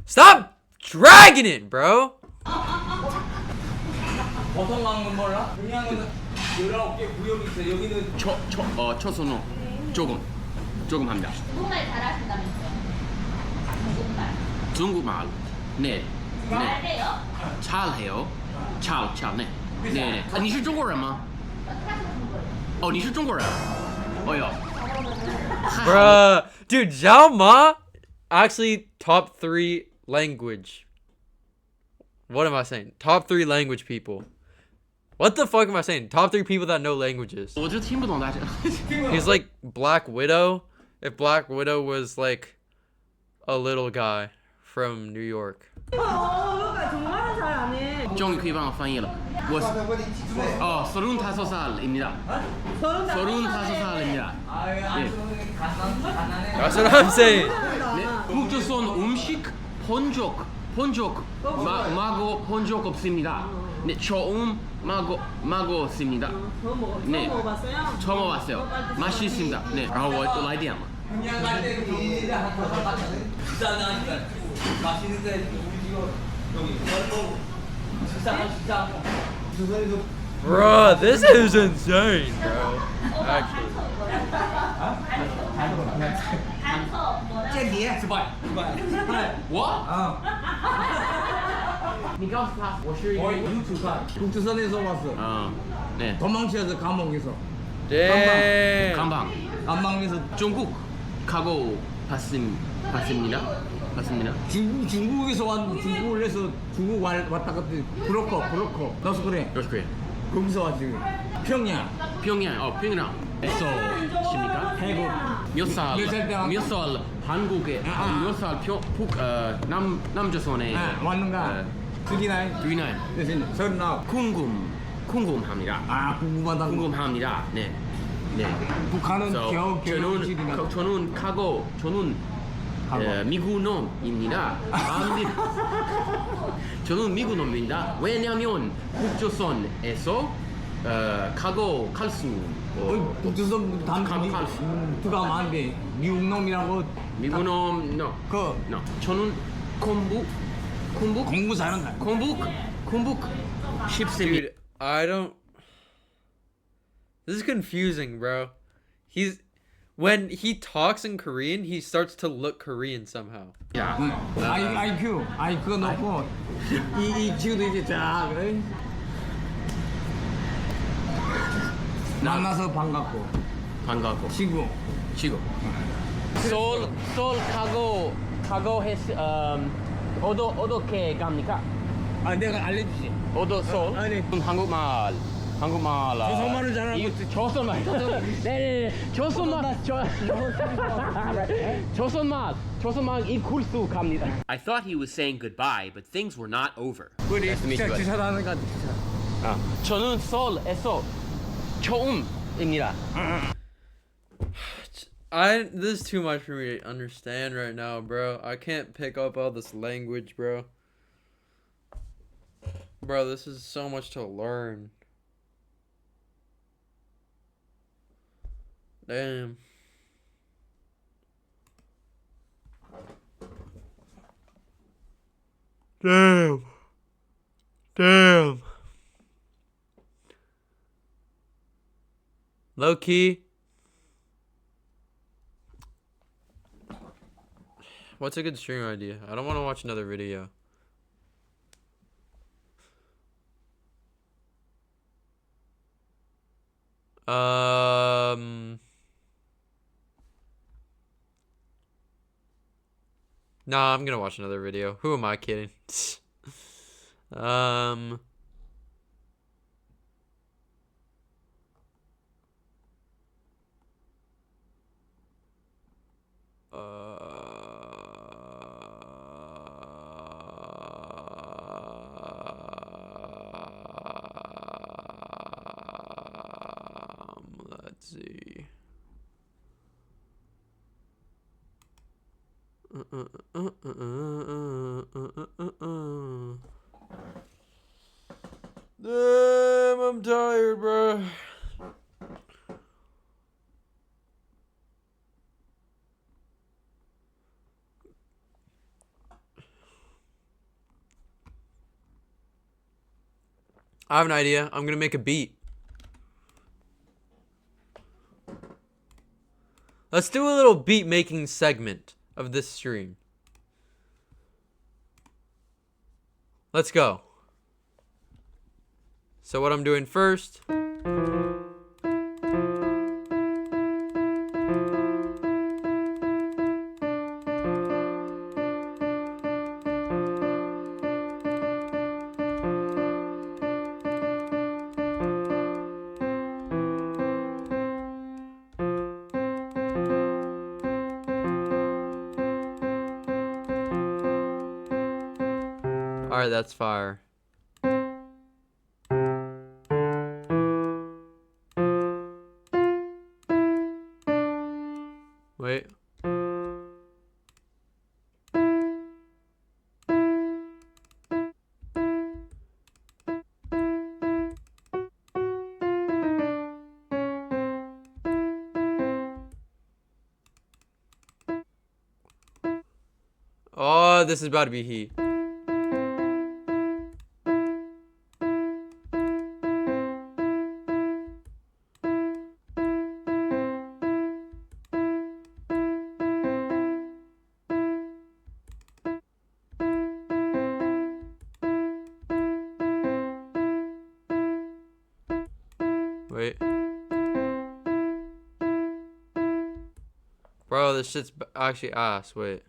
Stop dragging it, bro. 초선호 조금 합니다. 중국말 잘하신다면서요? 중국말 네 잘해요? 잘해요. 네. 你是中国人吗？哦，你是中国人。哎呦， Bruh. Dude, Zhao Ma actually top 3 language. What am I saying? Top 3 language people. What the fuck am I saying? Top 3 people that know languages. 我就听不懂大家。 He's like Black Widow. If Black Widow was like a little guy from New York. 정말은 잘 안 해. 终于可以帮我翻译了。我35살입니다. 35살입니다. 네. That's what I'm saying. 북조선 음식 마고 본 적 없습니다. 네, 처음 먹었습니다. 네. 먹어봤어요? 처음 먹었어요. 맛있습니다. 네. 아,我来点嘛。 Bruh, this is insane, bro. Actually. 북조선에서 왔어. 네. 도망쳐서 감옥에서. Damn. 감방. 안방에서 중국 가고 봤습니다. 중국에서 왔는데 중국을 해서 중국 왔다 갔다 브로커 너스 그래. 그래. 거기서 왔지. 평양. 평양. 있습니까? 태국. 몇 살 한국에 몇 살 남조선에 왔는가? 두기나이. 서른아홉. 궁금합니다. 아 궁금하다. 네. 북한은 겨울집이나. 저는 미국 놈입니다. 저는 미국 놈입니다. 왜냐면 북조선에서 갈수 북조선 누가 많은데 미국 놈이라고. 미국 놈 저는 공부 잘한다. 공부 쉽습니다. Dude, I don't... This is confusing, bro. When he talks in Korean, he starts to look Korean somehow. IQ 높고 EQ도 이제 쫙 그래. 만나서 반갑고 지구 서울 가고 어떻게 갑니까? 내가 알려주지. 서울? 아니. 한국말 조선말을 잘하고. 이거 조선말 네 조선말 입kur수 갑니다. I thought he was saying goodbye, but things were not over. 우리 기사하는 거. 저는 서울에서 처음입니다. This is too much for me to understand right now, bro. I can't pick up all this language, bro. Bro, this is so much to learn. Damn. Low key. What's a good stream idea? I don't want to watch another video. Nah, I'm gonna watch another video. Who am I kidding? um. Let's see. Damn, I'm tired, bro. I have an idea. I'm gonna make a beat. Let's do a little beat making segment of this stream. Let's go. So what I'm doing first. Alright, that's fire. Wait. Oh, this is about to be heat. Wait. Bro, this shit's actually ass. Wait.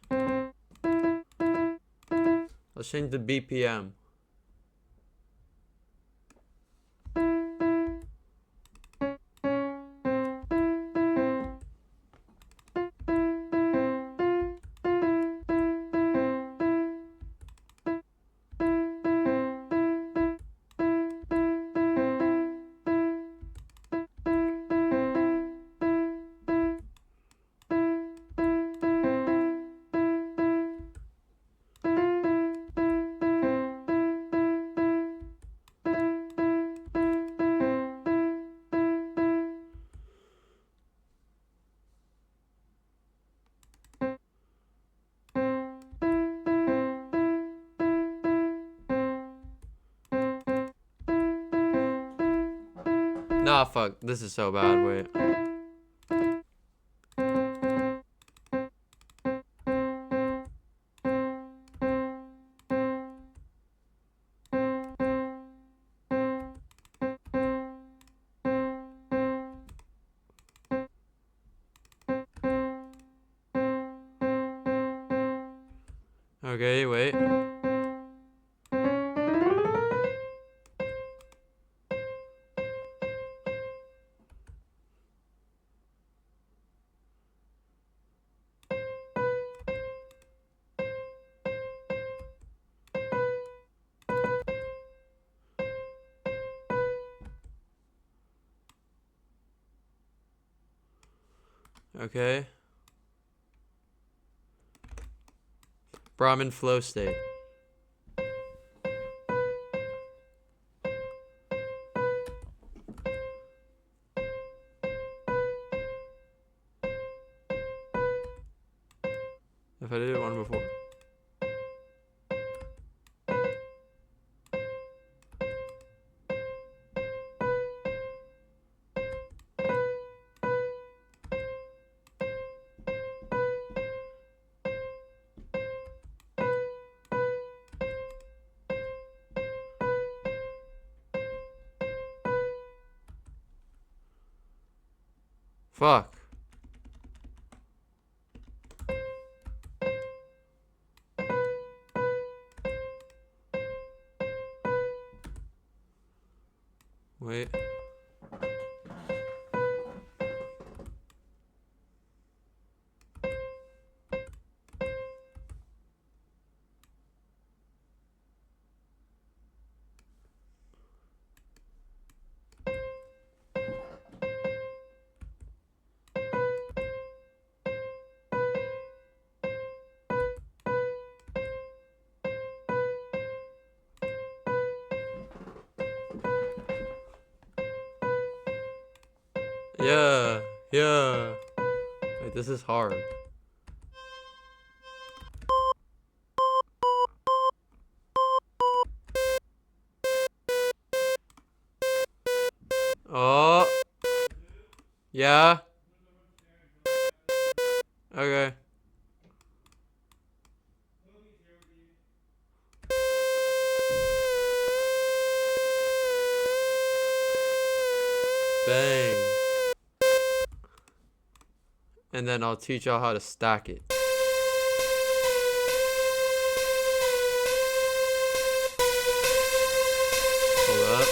Let's change the BPM. Nah, fuck. This is so bad. Wait. Okay, wait. Okay. Bro, I'm in flow state. If I did it one before. Fuck. Wait. Yeah, yeah. Wait, this is hard. Oh. Yeah. Okay. Bang. And then I'll teach y'all how to stack it. Hold up.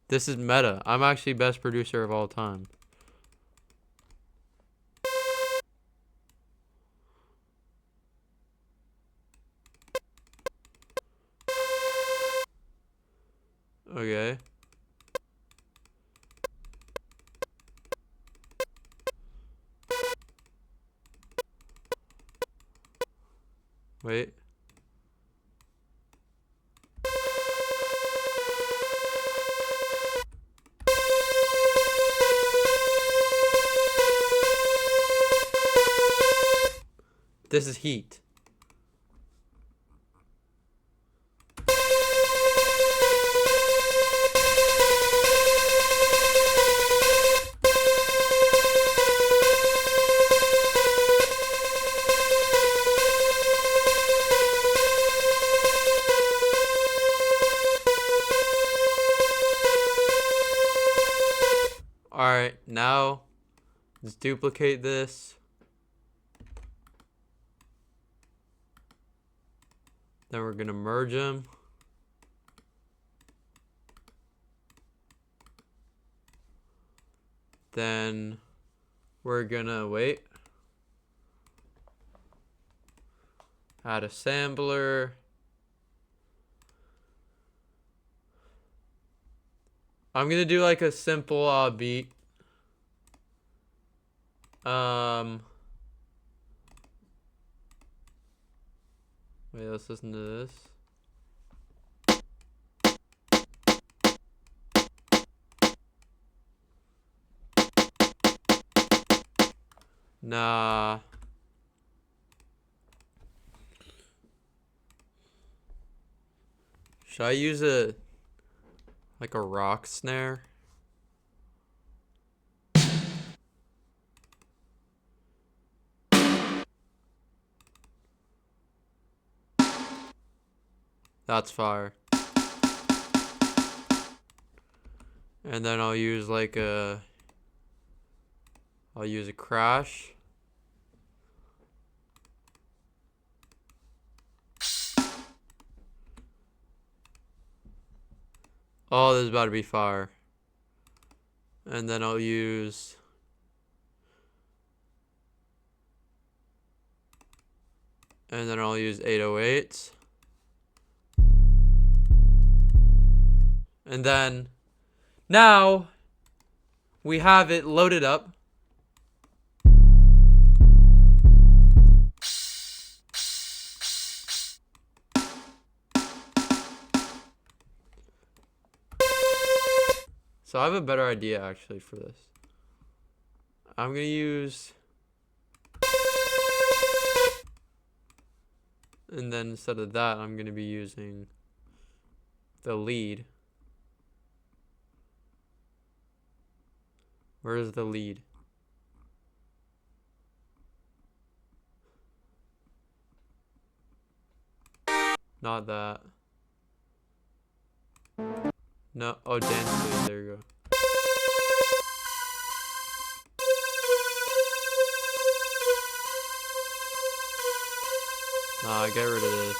This is meta. I'm actually best producer of all time. Okay. Wait. This is heat. Alright, now let's duplicate this. Then we're gonna merge them. Then we're gonna wait. Add assembler. I'm gonna do like a simple beat. Wait, let's listen to this. Nah. Should I use like a rock snare? That's fire. And then I'll use like I'll use a crash. Oh, this is about to be fire. And then I'll use and then I'll use 808s. And then now we have it loaded up. So I have a better idea actually for this. I'm gonna use, and then instead of that, I'm gonna be using the lead. Where is the lead? Not that. No. Oh, dance lead. There you go. Nah, get rid of this.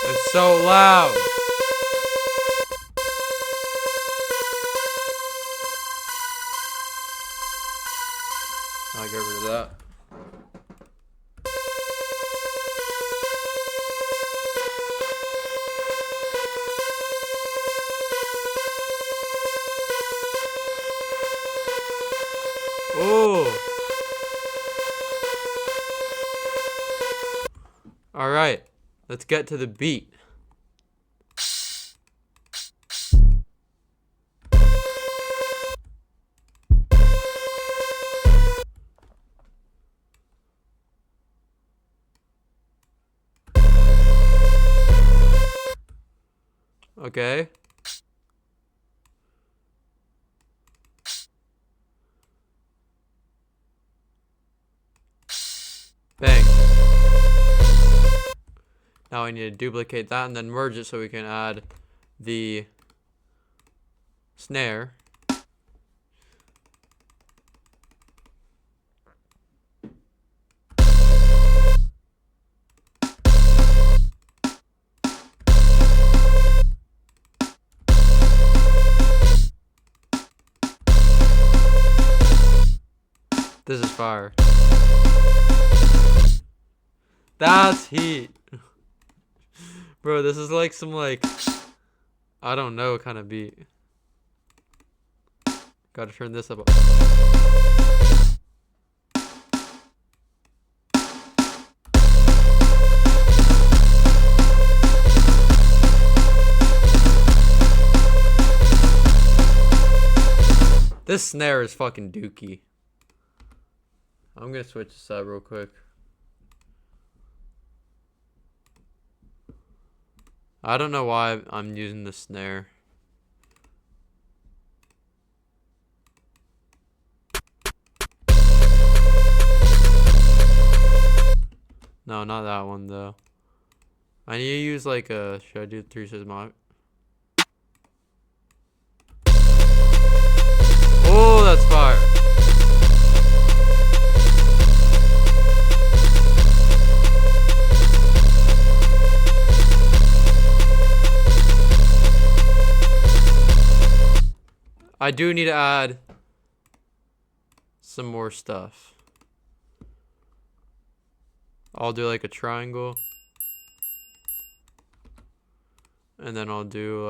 It's so loud. I'll get rid of that. Oh. All right. Let's get to the beat. Okay. Bang. Now I need to duplicate that and then merge it so we can add the snare. This is fire. That's heat. Bro, this is like some I don't know kind of beat. Gotta turn this up. This snare is fucking dookie. I'm gonna switch this up real quick. I don't know why I'm using the snare. No, not that one though. I need to use should I do 3/6 mod? Oh, that's fire. I do need to add some more stuff. I'll do like a triangle. And then I'll do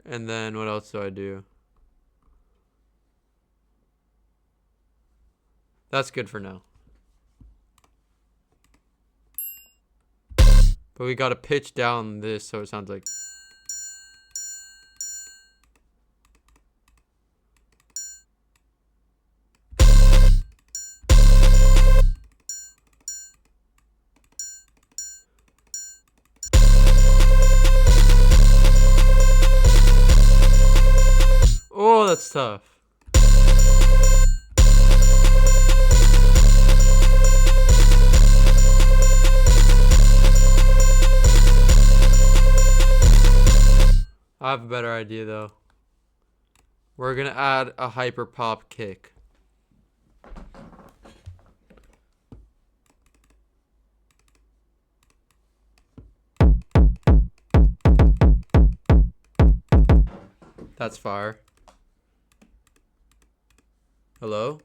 and then what else do I do? That's good for now. But we gotta pitch down this so it sounds like. Oh, that's tough. I have a better idea though. We're gonna add a hyper pop kick. That's fire. Hello?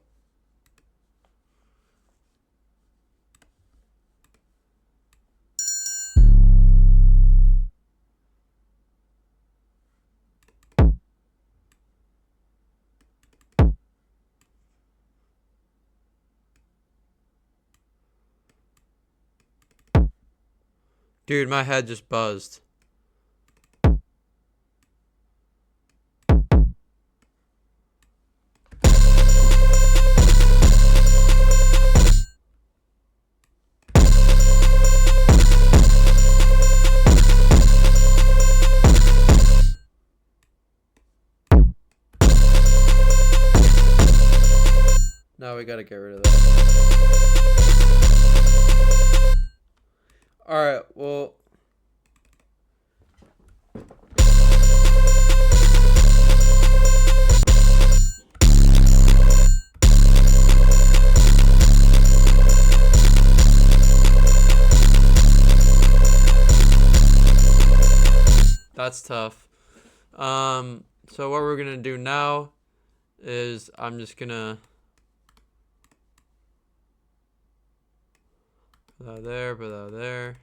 Dude, my head just buzzed. we gotta get rid of that. Alright, well. That's tough. So what we're gonna do now is I'm just gonna put that there, put that there.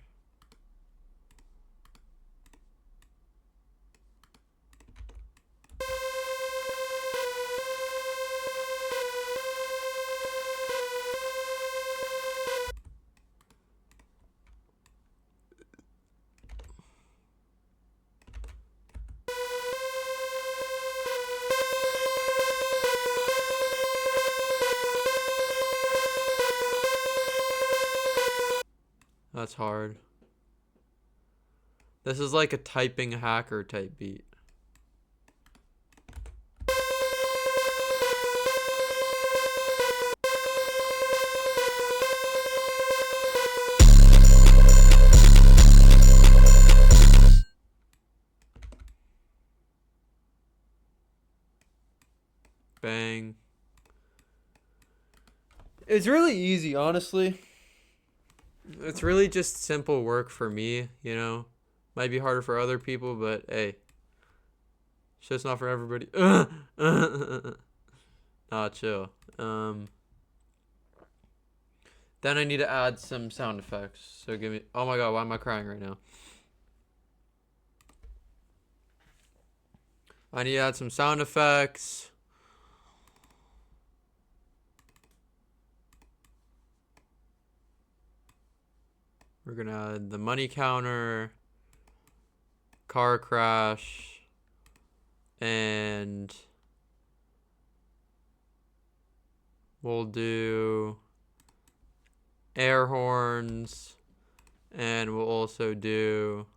That's hard. This is like a typing hacker type beat. Bang. It's really easy, honestly. It's really just simple work for me, you know. Might be harder for other people, but hey, it's just not for everybody. Nah, chill. Then I need to add some sound effects. So give me. Oh my god, why am I crying right now? I need to add some sound effects. We're gonna add the money counter, car crash, and we'll do air horns, and we'll also do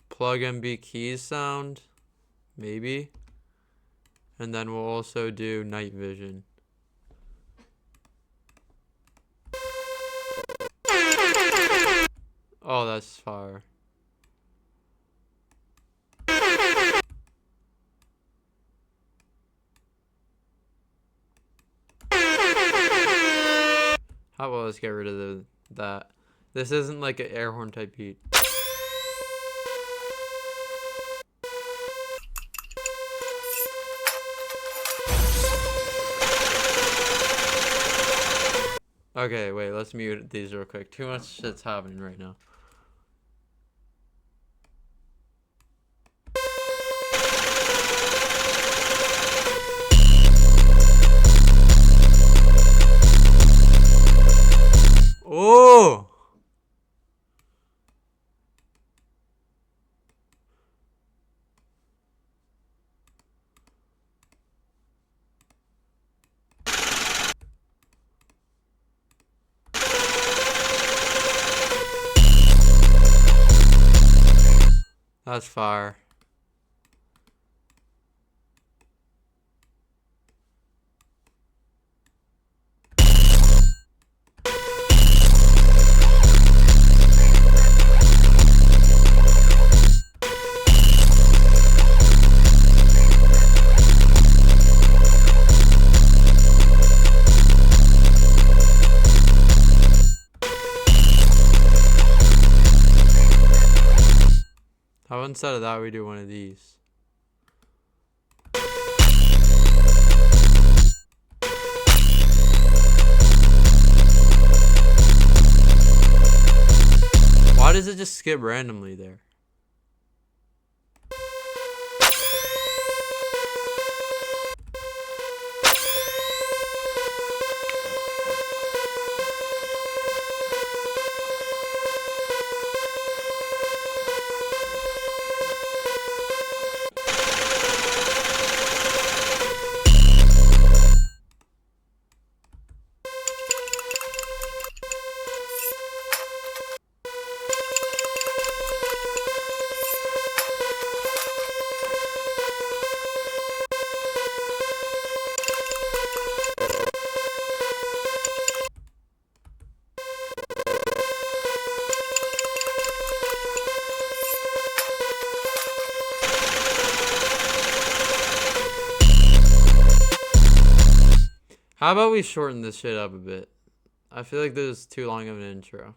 plug MB keys sound, maybe, and then we'll also do night vision. Oh, that's fire. How about let's get rid of that. This isn't like an air horn type beat. Okay, wait, let's mute these real quick. Too much shit's happening right now. Oh! That's fire. How about instead of that we do one of these? Why does it just skip randomly there? How about we shorten this shit up a bit? I feel like this is too long of an intro.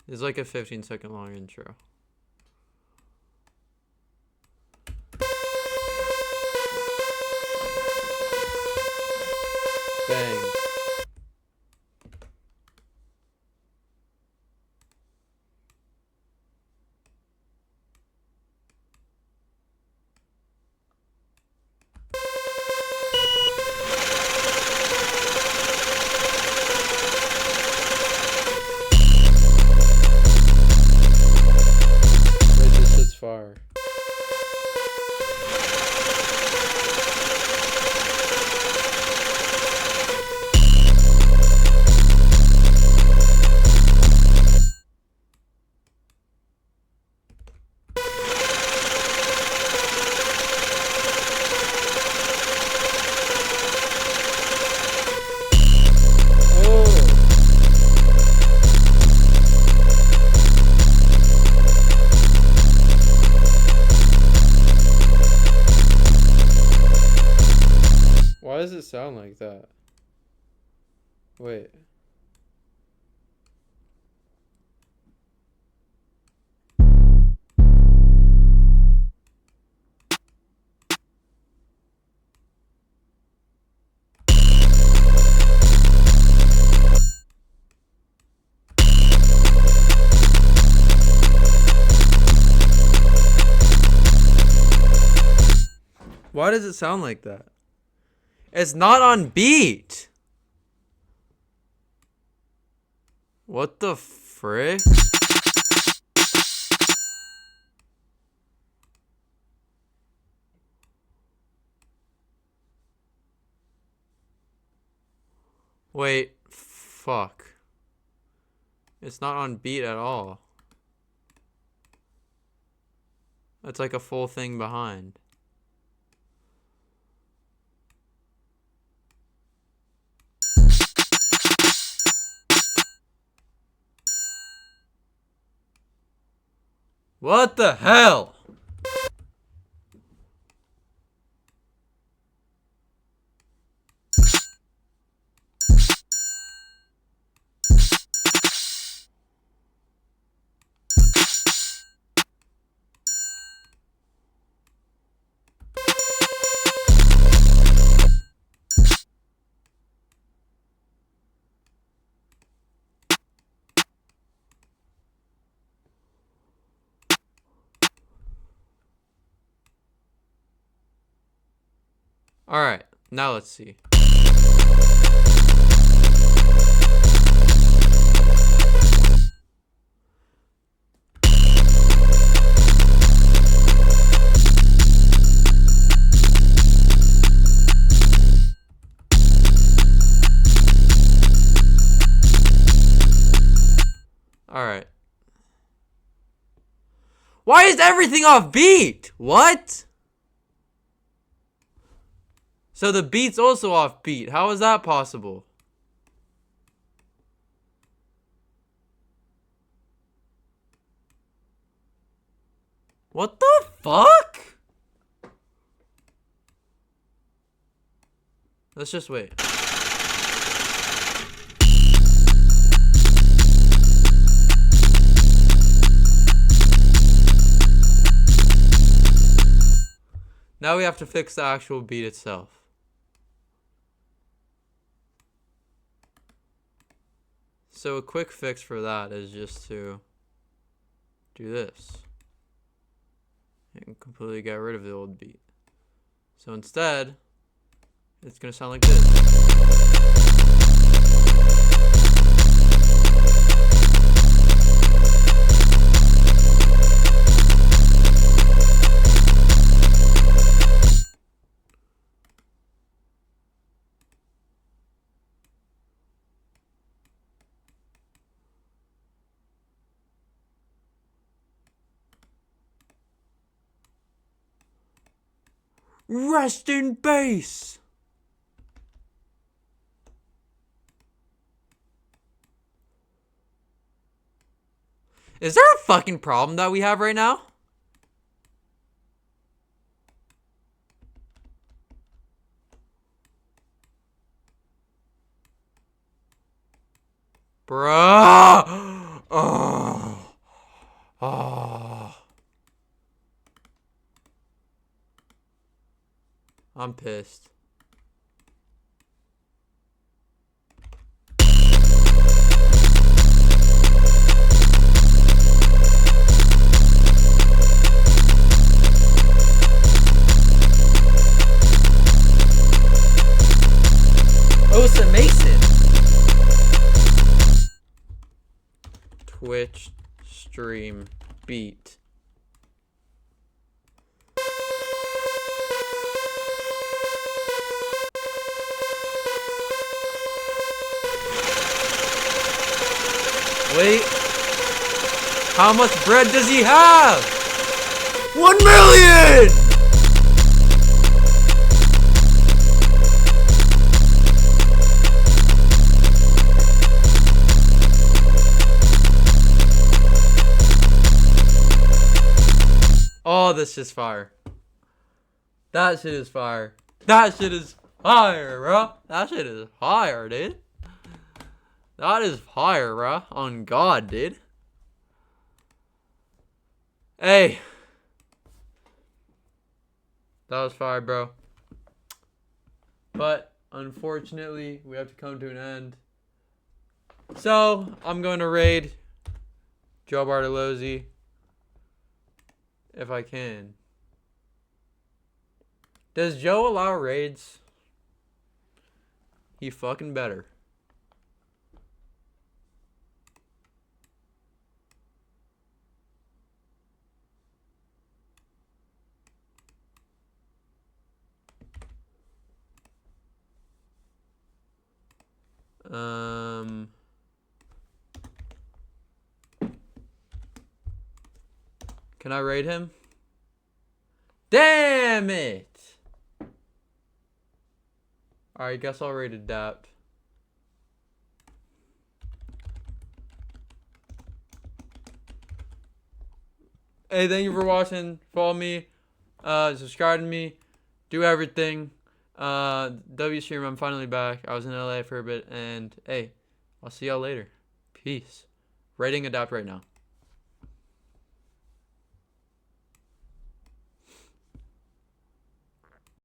It's like a 15-second long intro. Bang. Wait, this shit's fire. Why does it sound like that? Wait. Why does it sound like that? It's not on beat. What the frick? Wait, fuck. It's not on beat at all. That's like a full thing behind. What the hell? All right, now let's see. All right. Why is everything off beat? What? So the beat's also off beat. How is that possible? What the fuck? Let's just wait. Now we have to fix the actual beat itself. So a quick fix for that is just to do this and completely get rid of the old beat. So instead, it's gonna sound like this. Rest in peace. Is there a fucking problem that we have right now? Bruh. Oh. Oh. I'm pissed. Osa Mason. Twitch stream beat. Wait. How much bread does he have? 1 million! Oh, this is fire. That shit is fire. That shit is fire, bro. That shit is fire, dude. That is fire, bro. On God, dude. Hey. That was fire, bro. But, unfortunately, we have to come to an end. So, I'm going to raid Joe Bartolozzi. If I can. Does Joe allow raids? He fucking better. Can I raid him? Damn it! Alright, guess I'll raid Adapt. Hey, thank you for watching. Follow me. Subscribe to me. Do everything. WStream, I'm finally back. I was in LA for a bit. And, hey, I'll see y'all later. Peace. Rating Adapt right now.